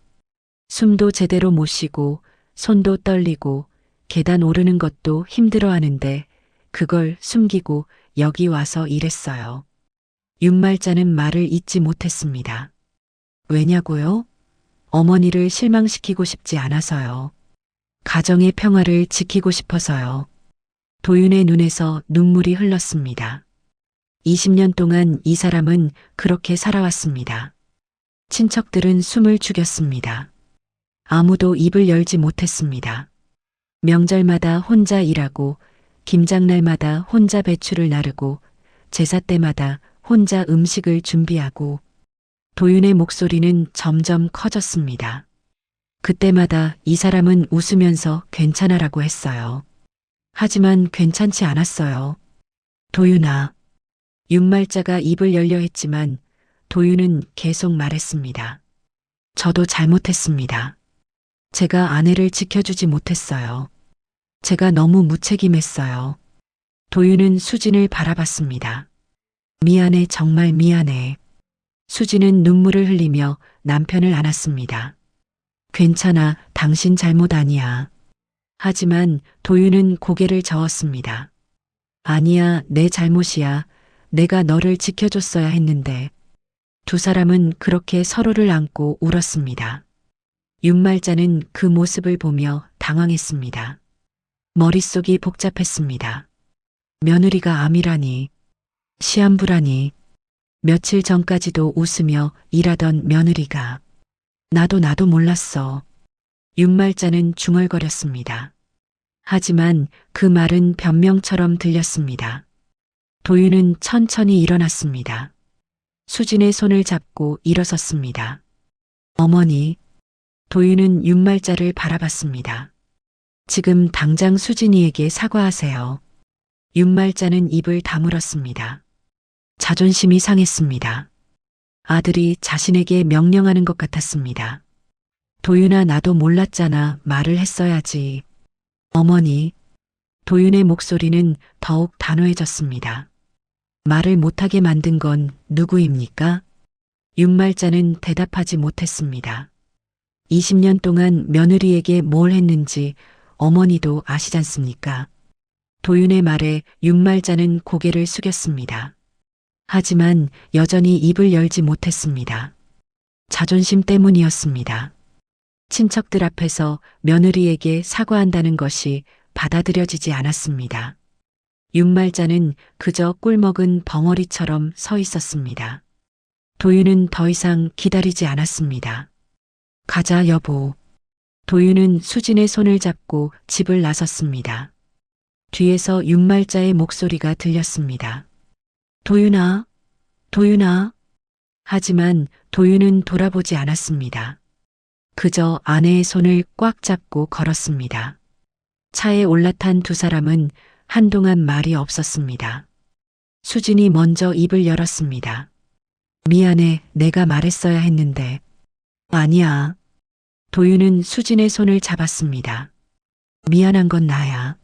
숨도 제대로 못 쉬고 손도 떨리고 계단 오르는 것도 힘들어 하는데 그걸 숨기고 여기 와서 일했어요. 윤말자는 말을 잇지 못했습니다. 왜냐고요? 어머니를 실망시키고 싶지 않아서요. 가정의 평화를 지키고 싶어서요. 도윤의 눈에서 눈물이 흘렀습니다. 20년 동안 이 사람은 그렇게 살아왔습니다. 친척들은 숨을 죽였습니다. 아무도 입을 열지 못했습니다. 명절마다 혼자 일하고 김장날마다 혼자 배추를 나르고 제사 때마다 혼자 음식을 준비하고 도윤의 목소리는 점점 커졌습니다. 그때마다 이 사람은 웃으면서 괜찮아라고 했어요. 하지만 괜찮지 않았어요. 도윤아. 윤말자가 입을 열려 했지만 도윤은 계속 말했습니다. 저도 잘못했습니다. 제가 아내를 지켜주지 못했어요. 제가 너무 무책임했어요. 도윤은 수진을 바라봤습니다. 미안해, 정말 미안해. 수진은 눈물을 흘리며 남편을 안았습니다. 괜찮아, 당신 잘못 아니야. 하지만 도윤은 고개를 저었습니다. 아니야, 내 잘못이야. 내가 너를 지켜줬어야 했는데. 두 사람은 그렇게 서로를 안고 울었습니다. 윤말자는 그 모습을 보며 당황했습니다. 머릿속이 복잡했습니다. 며느리가 암이라니, 시한부라니, 며칠 전까지도 웃으며 일하던 며느리가. 나도 몰랐어. 윤말자는 중얼거렸습니다. 하지만 그 말은 변명처럼 들렸습니다. 도윤은 천천히 일어났습니다. 수진의 손을 잡고 일어섰습니다. 어머니. 도윤은 윤말자를 바라봤습니다. 지금 당장 수진이에게 사과하세요. 윤말자는 입을 다물었습니다. 자존심이 상했습니다. 아들이 자신에게 명령하는 것 같았습니다. 도윤아, 나도 몰랐잖아. 말을 했어야지. 어머니. 도윤의 목소리는 더욱 단호해졌습니다. 말을 못하게 만든 건 누구입니까? 윤말자는 대답하지 못했습니다. 20년 동안 며느리에게 뭘 했는지 어머니도 아시잖습니까? 도윤의 말에 윤말자는 고개를 숙였습니다. 하지만 여전히 입을 열지 못했습니다. 자존심 때문이었습니다. 친척들 앞에서 며느리에게 사과한다는 것이 받아들여지지 않았습니다. 윤말자는 그저 꿀먹은 벙어리처럼 서 있었습니다. 도윤은 더 이상 기다리지 않았습니다. 가자, 여보. 도윤은 수진의 손을 잡고 집을 나섰습니다. 뒤에서 윤말자의 목소리가 들렸습니다. 도윤아, 도윤아. 하지만 도윤은 돌아보지 않았습니다. 그저 아내의 손을 꽉 잡고 걸었습니다. 차에 올라탄 두 사람은 한동안 말이 없었습니다. 수진이 먼저 입을 열었습니다. 미안해, 내가 말했어야 했는데. 아니야. 도윤은 수진의 손을 잡았습니다. 미안한 건 나야.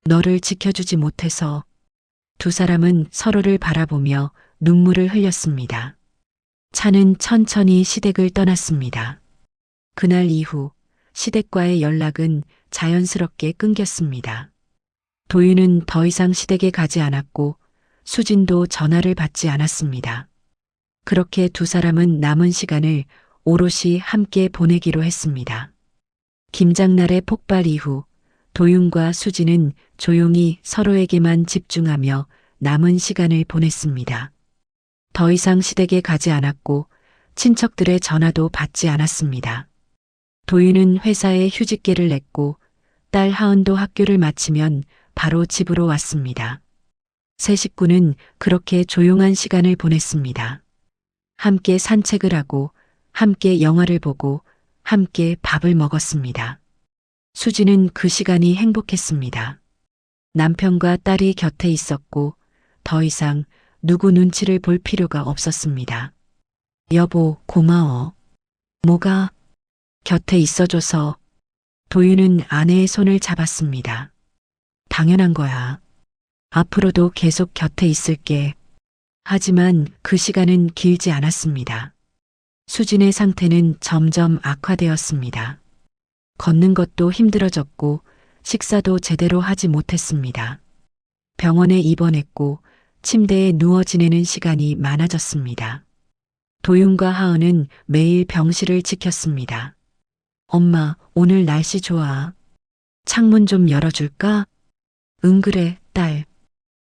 너를 지켜주지 못해서. 두 사람은 서로를 바라보며 눈물을 흘렸습니다. 차는 천천히 시댁을 떠났습니다. 그날 이후 시댁과의 연락은 자연스럽게 끊겼습니다. 도윤은 더 이상 시댁에 가지 않았고 수진도 전화를 받지 않았습니다. 그렇게 두 사람은 남은 시간을 오롯이 함께 보내기로 했습니다. 김장날의 폭발 이후 도윤과 수진은 조용히 서로에게만 집중하며 남은 시간을 보냈습니다. 더 이상 시댁에 가지 않았고 친척들의 전화도 받지 않았습니다. 도윤은 회사에 휴직계를 냈고 딸 하은도 학교를 마치면 바로 집으로 왔습니다. 세 식구는 그렇게 조용한 시간을 보냈습니다. 함께 산책을 하고 함께 영화를 보고 함께 밥을 먹었습니다. 수지는 그 시간이 행복했습니다. 남편과 딸이 곁에 있었고 더 이상 누구 눈치를 볼 필요가 없었습니다. 여보, 고마워. 뭐가? 곁에 있어줘서. 도윤은 아내의 손을 잡았습니다. 당연한 거야. 앞으로도 계속 곁에 있을게. 하지만 그 시간은 길지 않았습니다. 수진의 상태는 점점 악화되었습니다. 걷는 것도 힘들어졌고 식사도 제대로 하지 못했습니다. 병원에 입원했고 침대에 누워 지내는 시간이 많아졌습니다. 도윤과 하은은 매일 병실을 지켰습니다. 엄마, 오늘 날씨 좋아. 창문 좀 열어줄까? 응, 그래, 딸.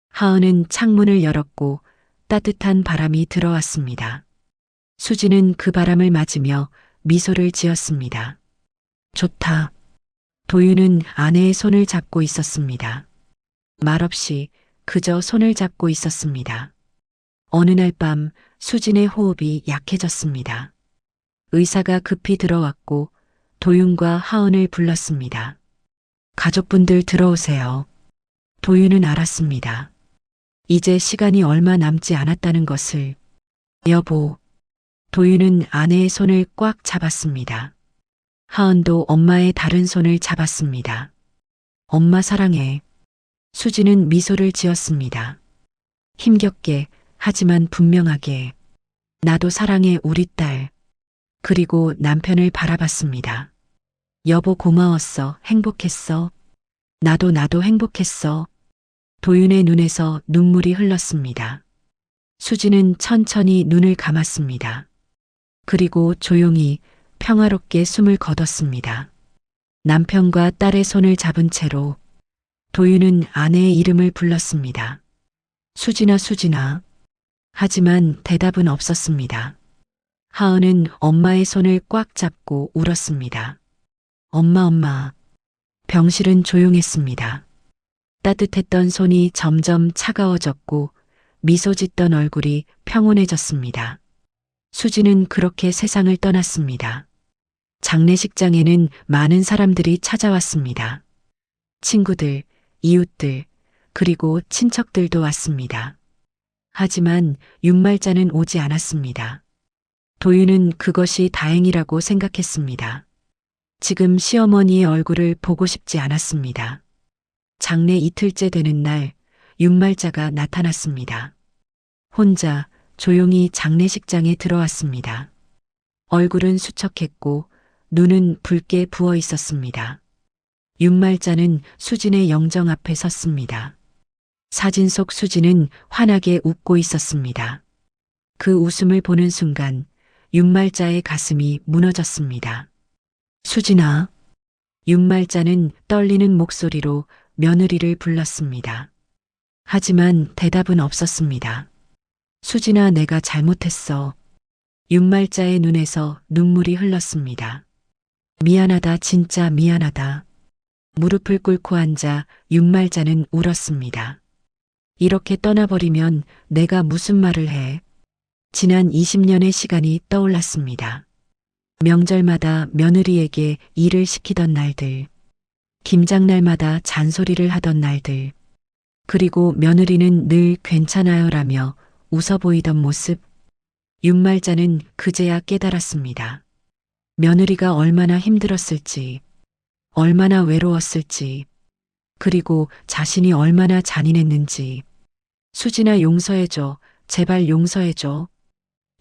하은은 창문을 열었고 따뜻한 바람이 들어왔습니다. 수지는 그 바람을 맞으며 미소를 지었습니다. 좋다. 도윤은 아내의 손을 잡고 있었습니다. 말없이 그저 손을 잡고 있었습니다. 어느 날 밤 수진의 호흡이 약해졌습니다. 의사가 급히 들어왔고 도윤과 하은을 불렀습니다. 가족분들 들어오세요. 도윤은 알았습니다. 이제 시간이 얼마 남지 않았다는 것을. 여보. 도윤은 아내의 손을 꽉 잡았습니다. 하은도 엄마의 다른 손을 잡았습니다. 엄마 사랑해. 수지는 미소를 지었습니다. 힘겹게 하지만 분명하게. 나도 사랑해 우리 딸. 그리고 남편을 바라봤습니다. 여보 고마웠어. 행복했어. 나도 행복했어. 도윤의 눈에서 눈물이 흘렀습니다. 수지는 천천히 눈을 감았습니다. 그리고 조용히 평화롭게 숨을 거뒀습니다. 남편과 딸의 손을 잡은 채로 도윤은 아내의 이름을 불렀습니다. 수진아, 수진아. 하지만 대답은 없었습니다. 하은은 엄마의 손을 꽉 잡고 울었습니다. 엄마, 엄마. 병실은 조용했습니다. 따뜻했던 손이 점점 차가워졌고 미소 짓던 얼굴이 평온해졌습니다. 수지는 그렇게 세상을 떠났습니다. 장례식장에는 많은 사람들이 찾아왔습니다. 친구들, 이웃들, 그리고 친척들도 왔습니다. 하지만 윤말자는 오지 않았습니다. 도윤은 그것이 다행이라고 생각했습니다. 지금 시어머니의 얼굴을 보고 싶지 않았습니다. 장례 이틀째 되는 날, 윤말자가 나타났습니다. 혼자 조용히 장례식장에 들어왔습니다. 얼굴은 수척했고 눈은 붉게 부어 있었습니다. 윤말자는 수진의 영정 앞에 섰습니다. 사진 속 수진은 환하게 웃고 있었습니다. 그 웃음을 보는 순간 윤말자의 가슴이 무너졌습니다. 수진아. 윤말자는 떨리는 목소리로 며느리를 불렀습니다. 하지만 대답은 없었습니다. 수진아, 내가 잘못했어. 윤말자의 눈에서 눈물이 흘렀습니다. 미안하다, 진짜 미안하다. 무릎을 꿇고 앉아 윤말자는 울었습니다. 이렇게 떠나버리면 내가 무슨 말을 해. 지난 20년의 시간이 떠올랐습니다. 명절마다 며느리에게 일을 시키던 날들, 김장날마다 잔소리를 하던 날들, 그리고 며느리는 늘 괜찮아요라며 웃어 보이던 모습. 윤말자는 그제야 깨달았습니다. 며느리가 얼마나 힘들었을지, 얼마나 외로웠을지, 그리고 자신이 얼마나 잔인했는지. 수진아, 용서해줘. 제발 용서해줘.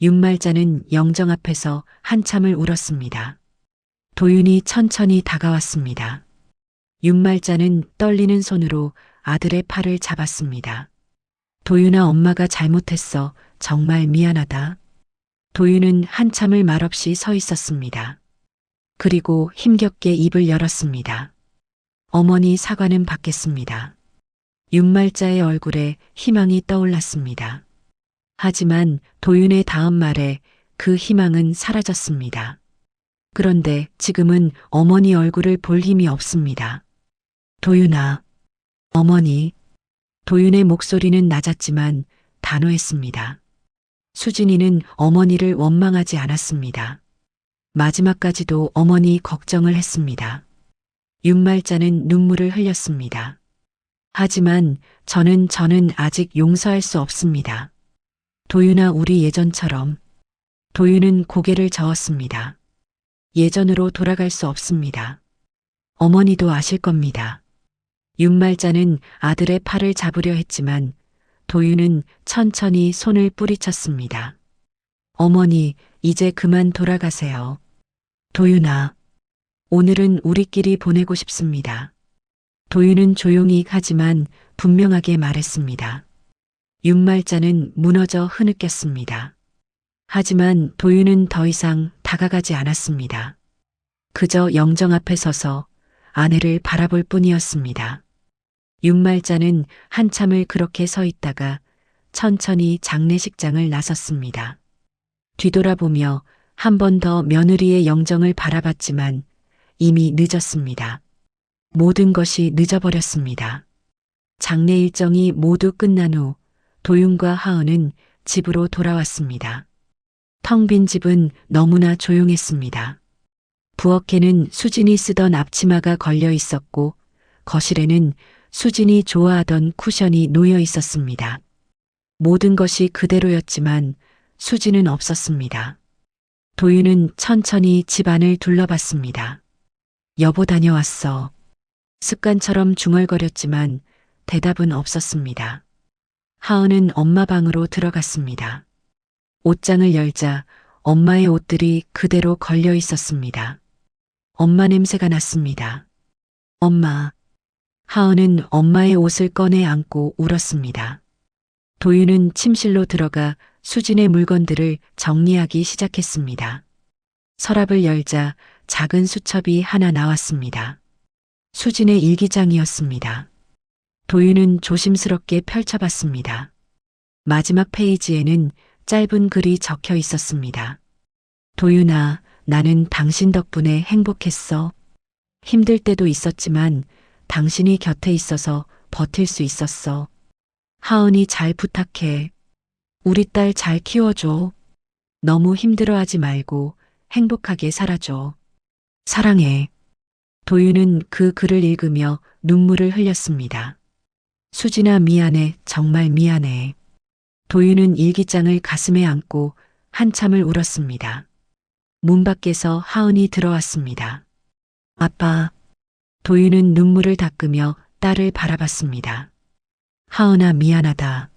윤말자는 영정 앞에서 한참을 울었습니다. 도윤이 천천히 다가왔습니다. 윤말자는 떨리는 손으로 아들의 팔을 잡았습니다. 도윤아, 엄마가 잘못했어. 정말 미안하다. 도윤은 한참을 말없이 서 있었습니다. 그리고 힘겹게 입을 열었습니다. 어머니, 사과는 받겠습니다. 윤말자의 얼굴에 희망이 떠올랐습니다. 하지만 도윤의 다음 말에 그 희망은 사라졌습니다. 그런데 지금은 어머니 얼굴을 볼 힘이 없습니다. 도윤아. 어머니. 도윤의 목소리는 낮았지만 단호했습니다. 수진이는 어머니를 원망하지 않았습니다. 마지막까지도 어머니 걱정을 했습니다. 윤말자는 눈물을 흘렸습니다. 하지만 저는 아직 용서할 수 없습니다. 도윤아, 우리 예전처럼. 도윤은 고개를 저었습니다. 예전으로 돌아갈 수 없습니다. 어머니도 아실 겁니다. 윤말자는 아들의 팔을 잡으려 했지만 도윤은 천천히 손을 뿌리쳤습니다. 어머니, 이제 그만 돌아가세요. 도윤아. 오늘은 우리끼리 보내고 싶습니다. 도윤은 조용히 하지만 분명하게 말했습니다. 윤말자는 무너져 흐느꼈습니다. 하지만 도윤은 더 이상 다가가지 않았습니다. 그저 영정 앞에 서서 아내를 바라볼 뿐이었습니다. 윤말자는 한참을 그렇게 서 있다가 천천히 장례식장을 나섰습니다. 뒤돌아보며 한 번 더 며느리의 영정을 바라봤지만 이미 늦었습니다. 모든 것이 늦어버렸습니다. 장례 일정이 모두 끝난 후 도윤과 하은은 집으로 돌아왔습니다. 텅 빈 집은 너무나 조용했습니다. 부엌에는 수진이 쓰던 앞치마가 걸려 있었고 거실에는 수진이 좋아하던 쿠션이 놓여 있었습니다. 모든 것이 그대로였지만 수진은 없었습니다. 도윤은 천천히 집안을 둘러봤습니다. 여보 다녀왔어. 습관처럼 중얼거렸지만 대답은 없었습니다. 하은은 엄마 방으로 들어갔습니다. 옷장을 열자 엄마의 옷들이 그대로 걸려 있었습니다. 엄마 냄새가 났습니다. 엄마. 하은은 엄마의 옷을 꺼내 안고 울었습니다. 도윤은 침실로 들어가 수진의 물건들을 정리하기 시작했습니다. 서랍을 열자 작은 수첩이 하나 나왔습니다. 수진의 일기장이었습니다. 도윤은 조심스럽게 펼쳐봤습니다. 마지막 페이지에는 짧은 글이 적혀 있었습니다. 도윤아, 나는 당신 덕분에 행복했어. 힘들 때도 있었지만 당신이 곁에 있어서 버틸 수 있었어. 하은이 잘 부탁해. 우리 딸 잘 키워줘. 너무 힘들어하지 말고 행복하게 살아줘. 사랑해. 도윤은 그 글을 읽으며 눈물을 흘렸습니다. 수진아 미안해. 정말 미안해. 도윤은 일기장을 가슴에 안고 한참을 울었습니다. 문 밖에서 하은이 들어왔습니다. 아빠. 도윤은 눈물을 닦으며 딸을 바라봤습니다. 하은아 미안하다.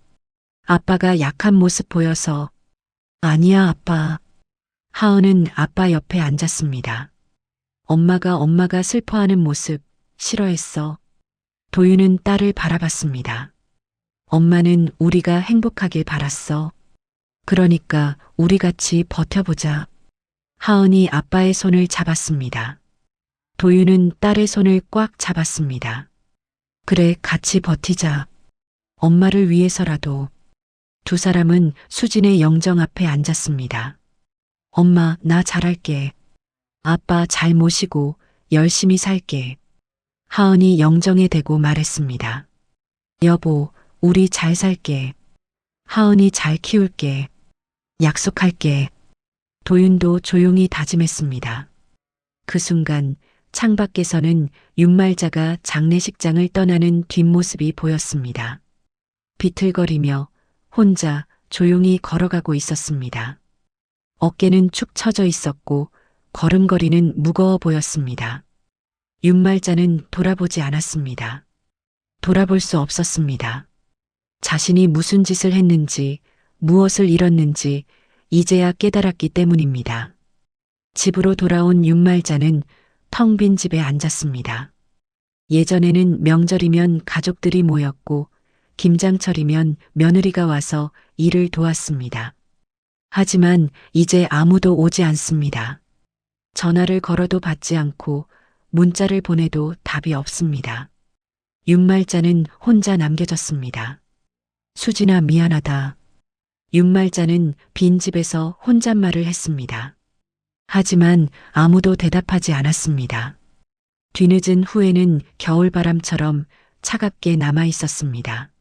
아빠가 약한 모습 보여서. 아니야 아빠. 하은은 아빠 옆에 앉았습니다. 엄마가 슬퍼하는 모습 싫어했어. 도윤은 딸을 바라봤습니다. 엄마는 우리가 행복하길 바랐어. 그러니까 우리 같이 버텨보자. 하은이 아빠의 손을 잡았습니다. 도윤은 딸의 손을 꽉 잡았습니다. 그래, 같이 버티자. 엄마를 위해서라도. 두 사람은 수진의 영정 앞에 앉았습니다. 엄마, 나 잘할게. 아빠 잘 모시고 열심히 살게. 하은이 영정에 대고 말했습니다. 여보, 우리 잘 살게. 하은이 잘 키울게. 약속할게. 도윤도 조용히 다짐했습니다. 그 순간 창밖에서는 윤말자가 장례식장을 떠나는 뒷모습이 보였습니다. 비틀거리며 혼자 조용히 걸어가고 있었습니다. 어깨는 축 처져 있었고 걸음걸이는 무거워 보였습니다. 윤말자는 돌아보지 않았습니다. 돌아볼 수 없었습니다. 자신이 무슨 짓을 했는지, 무엇을 잃었는지 이제야 깨달았기 때문입니다. 집으로 돌아온 윤말자는 텅 빈 집에 앉았습니다. 예전에는 명절이면 가족들이 모였고 김장철이면 며느리가 와서 일을 도왔습니다. 하지만 이제 아무도 오지 않습니다. 전화를 걸어도 받지 않고 문자를 보내도 답이 없습니다. 윤말자는 혼자 남겨졌습니다. 수진아 미안하다. 윤말자는 빈집에서 혼잣말을 했습니다. 하지만 아무도 대답하지 않았습니다. 뒤늦은 후에는 겨울바람처럼 차갑게 남아 있었습니다.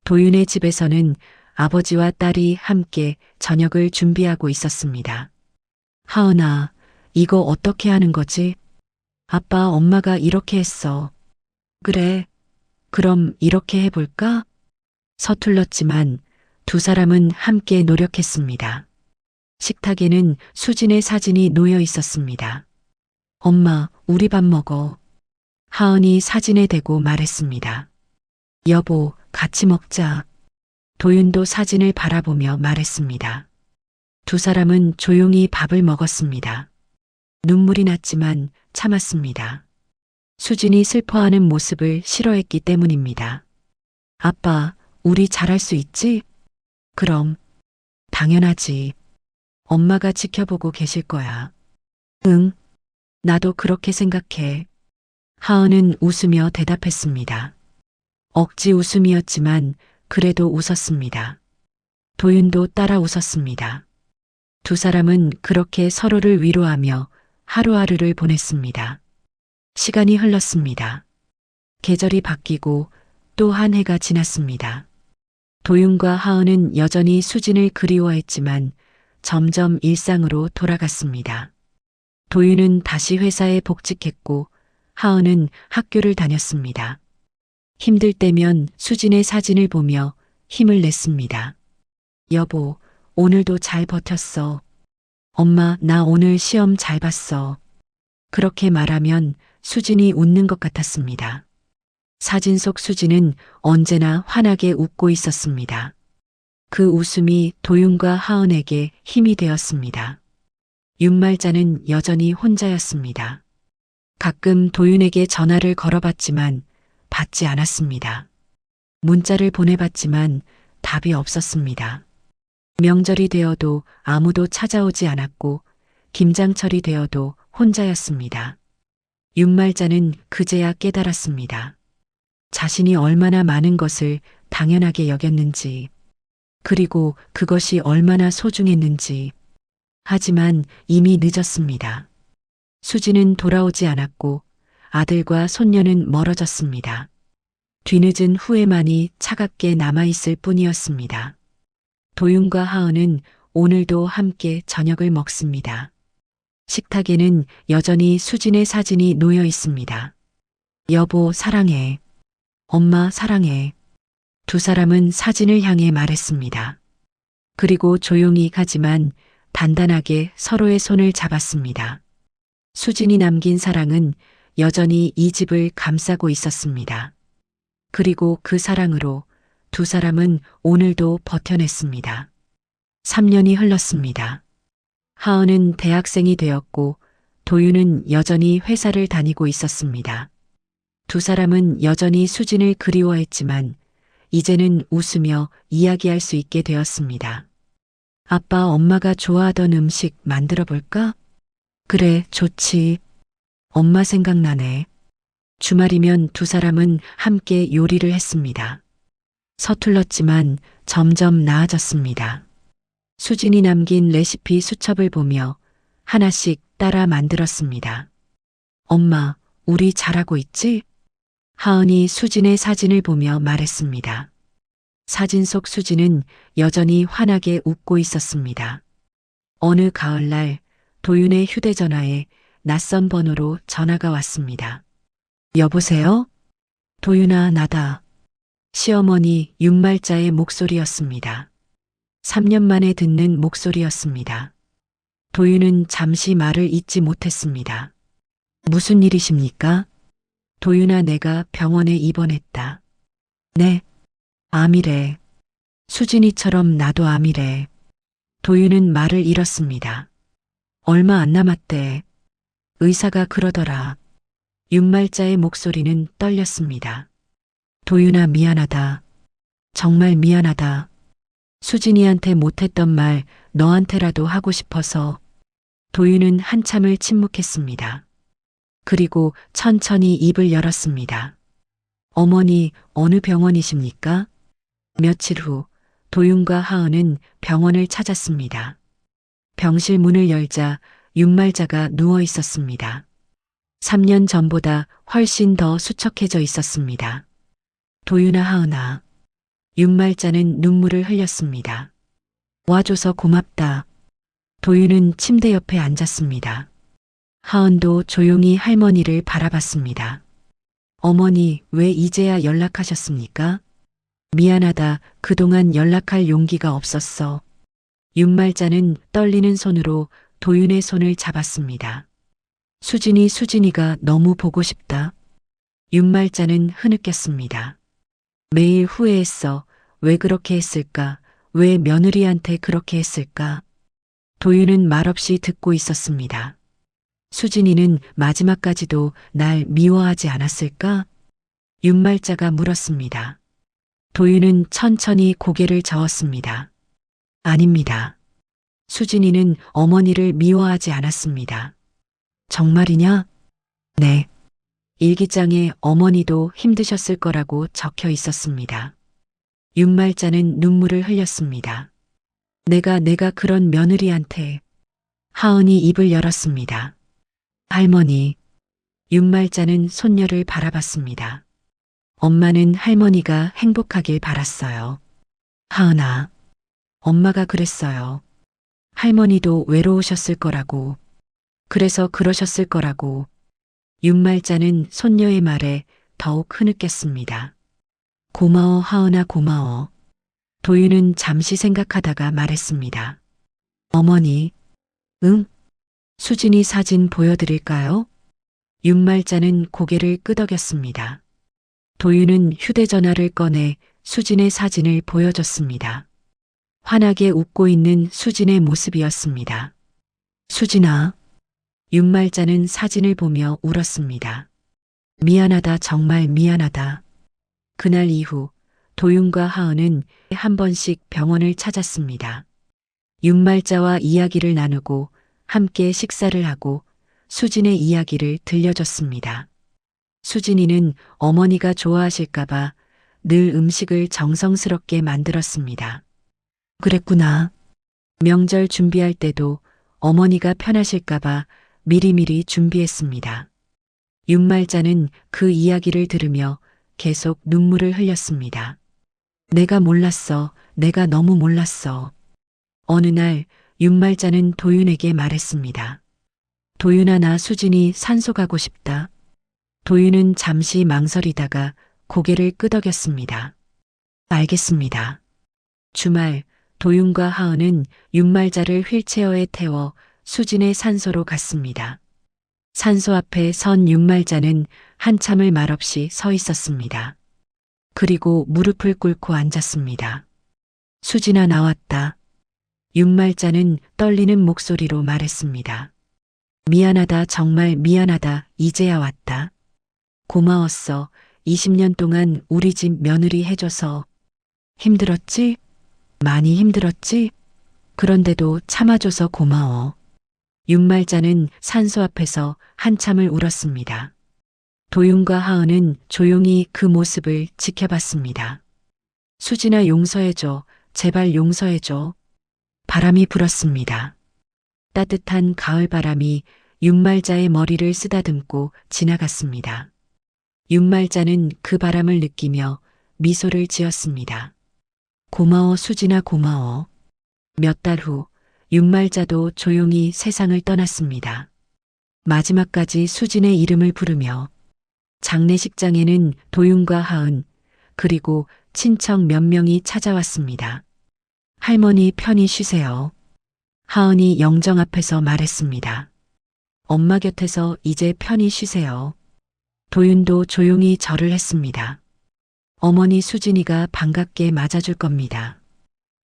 도윤의 집에서는 아버지와 딸이 함께 저녁을 준비하고 있었습니다. 하은아, 이거 어떻게 하는 거지? 아빠, 엄마가 이렇게 했어. 그래, 그럼 이렇게 해볼까? 서툴렀지만 두 사람은 함께 노력했습니다. 식탁에는 수진의 사진이 놓여 있었습니다. 엄마, 우리 밥 먹어. 하은이 사진에 대고 말했습니다. 여보, 같이 먹자. 도윤도 사진을 바라보며 말했습니다. 두 사람은 조용히 밥을 먹었습니다. 눈물이 났지만 참았습니다. 수진이 슬퍼하는 모습을 싫어했기 때문입니다. 아빠, 우리 잘할 수 있지? 그럼, 당연하지. 엄마가 지켜보고 계실 거야. 응, 나도 그렇게 생각해. 하은은 웃으며 대답했습니다. 억지 웃음이었지만 그래도 웃었습니다. 도윤도 따라 웃었습니다. 두 사람은 그렇게 서로를 위로하며 하루하루를 보냈습니다. 시간이 흘렀습니다. 계절이 바뀌고 또 한 해가 지났습니다. 도윤과 하은은 여전히 수진을 그리워했지만 점점 일상으로 돌아갔습니다. 도윤은 다시 회사에 복직했고 하은은 학교를 다녔습니다. 힘들 때면 수진의 사진을 보며 힘을 냈습니다. 여보, 오늘도 잘 버텼어. 엄마, 나 오늘 시험 잘 봤어. 그렇게 말하면 수진이 웃는 것 같았습니다. 사진 속 수진은 언제나 환하게 웃고 있었습니다. 그 웃음이 도윤과 하은에게 힘이 되었습니다. 윤말자는 여전히 혼자였습니다. 가끔 도윤에게 전화를 걸어봤지만 받지 않았습니다. 문자를 보내봤지만 답이 없었습니다. 명절이 되어도 아무도 찾아오지 않았고 김장철이 되어도 혼자였습니다. 윤말자는 그제야 깨달았습니다. 자신이 얼마나 많은 것을 당연하게 여겼는지, 그리고 그것이 얼마나 소중했는지. 하지만 이미 늦었습니다. 수지는 돌아오지 않았고 아들과 손녀는 멀어졌습니다. 뒤늦은 후회만이 차갑게 남아있을 뿐이었습니다. 도윤과 하은은 오늘도 함께 저녁을 먹습니다. 식탁에는 여전히 수진의 사진이 놓여 있습니다. 여보, 사랑해. 엄마, 사랑해. 두 사람은 사진을 향해 말했습니다. 그리고 조용히 하지만 단단하게 서로의 손을 잡았습니다. 수진이 남긴 사랑은 여전히 이 집을 감싸고 있었습니다. 그리고 그 사랑으로 두 사람은 오늘도 버텨냈습니다. 3년이 흘렀습니다. 하은은 대학생이 되었고 도윤은 여전히 회사를 다니고 있었습니다. 두 사람은 여전히 수진을 그리워했지만 이제는 웃으며 이야기할 수 있게 되었습니다. 아빠, 엄마가 좋아하던 음식 만들어 볼까? 그래, 좋지. 엄마 생각나네. 주말이면 두 사람은 함께 요리를 했습니다. 서툴렀지만 점점 나아졌습니다. 수진이 남긴 레시피 수첩을 보며 하나씩 따라 만들었습니다. 엄마, 우리 잘하고 있지? 하은이 수진의 사진을 보며 말했습니다. 사진 속 수진은 여전히 환하게 웃고 있었습니다. 어느 가을날 도윤의 휴대전화에 낯선 번호로 전화가 왔습니다. 여보세요? 도윤아, 나다. 시어머니 윤말자의 목소리였습니다. 3년 만에 듣는 목소리였습니다. 도윤은 잠시 말을 잇지 못했습니다. 무슨 일이십니까? 도윤아, 내가 병원에 입원했다. 네, 암이래. 수진이처럼 나도 암이래. 도윤은 말을 잃었습니다. 얼마 안 남았대. 의사가 그러더라. 윤말자의 목소리는 떨렸습니다. 도윤아, 미안하다. 정말 미안하다. 수진이한테 못했던 말 너한테라도 하고 싶어서. 도윤은 한참을 침묵했습니다. 그리고 천천히 입을 열었습니다. 어머니, 어느 병원이십니까? 며칠 후 도윤과 하은은 병원을 찾았습니다. 병실 문을 열자 윤말자가 누워 있었습니다. 3년 전보다 훨씬 더 수척해져 있었습니다. 도윤아, 하은아. 윤말자는 눈물을 흘렸습니다. 와줘서 고맙다. 도윤은 침대 옆에 앉았습니다. 하은도 조용히 할머니를 바라봤습니다. 어머니, 왜 이제야 연락하셨습니까? 미안하다. 그동안 연락할 용기가 없었어. 윤말자는 떨리는 손으로 도윤의 손을 잡았습니다. 수진이가 너무 보고 싶다. 윤말자는 흐느꼈습니다. 매일 후회했어. 왜 그렇게 했을까? 왜 며느리한테 그렇게 했을까? 도윤은 말없이 듣고 있었습니다. 수진이는 마지막까지도 날 미워하지 않았을까? 윤말자가 물었습니다. 도윤은 천천히 고개를 저었습니다. 아닙니다. 수진이는 어머니를 미워하지 않았습니다. 정말이냐? 네. 일기장에 어머니도 힘드셨을 거라고 적혀 있었습니다. 윤말자는 눈물을 흘렸습니다. 내가 그런 며느리한테. 하은이 입을 열었습니다. 할머니. 윤말자는 손녀를 바라봤습니다. 엄마는 할머니가 행복하길 바랐어요. 하은아. 엄마가 그랬어요. 할머니도 외로우셨을 거라고. 그래서 그러셨을 거라고. 윤말자는 손녀의 말에 더욱 흐느꼈습니다. 고마워 하은아 고마워. 도윤은 잠시 생각하다가 말했습니다. 어머니. 응? 수진이 사진 보여드릴까요? 윤말자는 고개를 끄덕였습니다. 도윤은 휴대전화를 꺼내 수진의 사진을 보여줬습니다. 환하게 웃고 있는 수진의 모습이었습니다. 수진아. 윤말자는 사진을 보며 울었습니다. 미안하다 정말 미안하다. 그날 이후 도윤과 하은은 한 번씩 병원을 찾았습니다. 윤말자와 이야기를 나누고 함께 식사를 하고 수진의 이야기를 들려줬습니다. 수진이는 어머니가 좋아하실까봐 늘 음식을 정성스럽게 만들었습니다. 그랬구나. 명절 준비할 때도 어머니가 편하실까봐 미리미리 준비했습니다. 윤말자는 그 이야기를 들으며 계속 눈물을 흘렸습니다. 내가 몰랐어. 내가 너무 몰랐어. 어느 날 윤말자는 도윤에게 말했습니다. 도윤아 나 수진이 산소 가고 싶다. 도윤은 잠시 망설이다가 고개를 끄덕였습니다. 알겠습니다. 주말 도윤과 하은은 윤말자를 휠체어에 태워 수진의 산소로 갔습니다. 산소 앞에 선 윤말자는 한참을 말없이 서 있었습니다. 그리고 무릎을 꿇고 앉았습니다. 수진아 나왔다. 윤말자는 떨리는 목소리로 말했습니다. 미안하다 정말 미안하다 이제야 왔다. 고마웠어. 20년 동안 우리 집 며느리 해줘서. 힘들었지? 많이 힘들었지? 그런데도 참아줘서 고마워. 윤말자는 산소 앞에서 한참을 울었습니다. 도윤과 하은은 조용히 그 모습을 지켜봤습니다. 수진아 용서해줘. 제발 용서해줘. 바람이 불었습니다. 따뜻한 가을바람이 윤말자의 머리를 쓰다듬고 지나갔습니다. 윤말자는 그 바람을 느끼며 미소를 지었습니다. 고마워 수진아 고마워. 몇 달 후 윤말자도 조용히 세상을 떠났습니다. 마지막까지 수진의 이름을 부르며 장례식장에는 도윤과 하은 그리고 친척 몇 명이 찾아왔습니다. 할머니 편히 쉬세요. 하은이 영정 앞에서 말했습니다. 엄마 곁에서 이제 편히 쉬세요. 도윤도 조용히 절을 했습니다. 어머니 수진이가 반갑게 맞아줄 겁니다.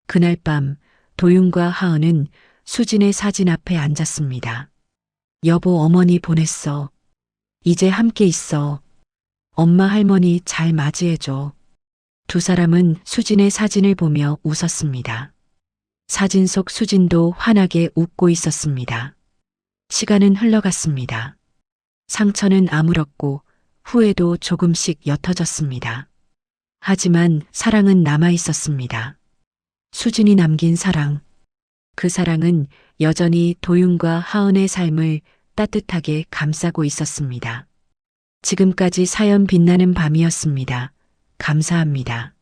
그날 밤 도윤과 하은은 수진의 사진 앞에 앉았습니다. 여보 어머니 보냈어. 이제 함께 있어. 엄마 할머니 잘 맞이해줘. 두 사람은 수진의 사진을 보며 웃었습니다. 사진 속 수진도 환하게 웃고 있었습니다. 시간은 흘러갔습니다. 상처는 아물었고 후회도 조금씩 옅어졌습니다. 하지만 사랑은 남아 있었습니다. 수진이 남긴 사랑. 그 사랑은 여전히 도윤과 하은의 삶을 따뜻하게 감싸고 있었습니다. 지금까지 사연 빛나는 밤이었습니다. 감사합니다.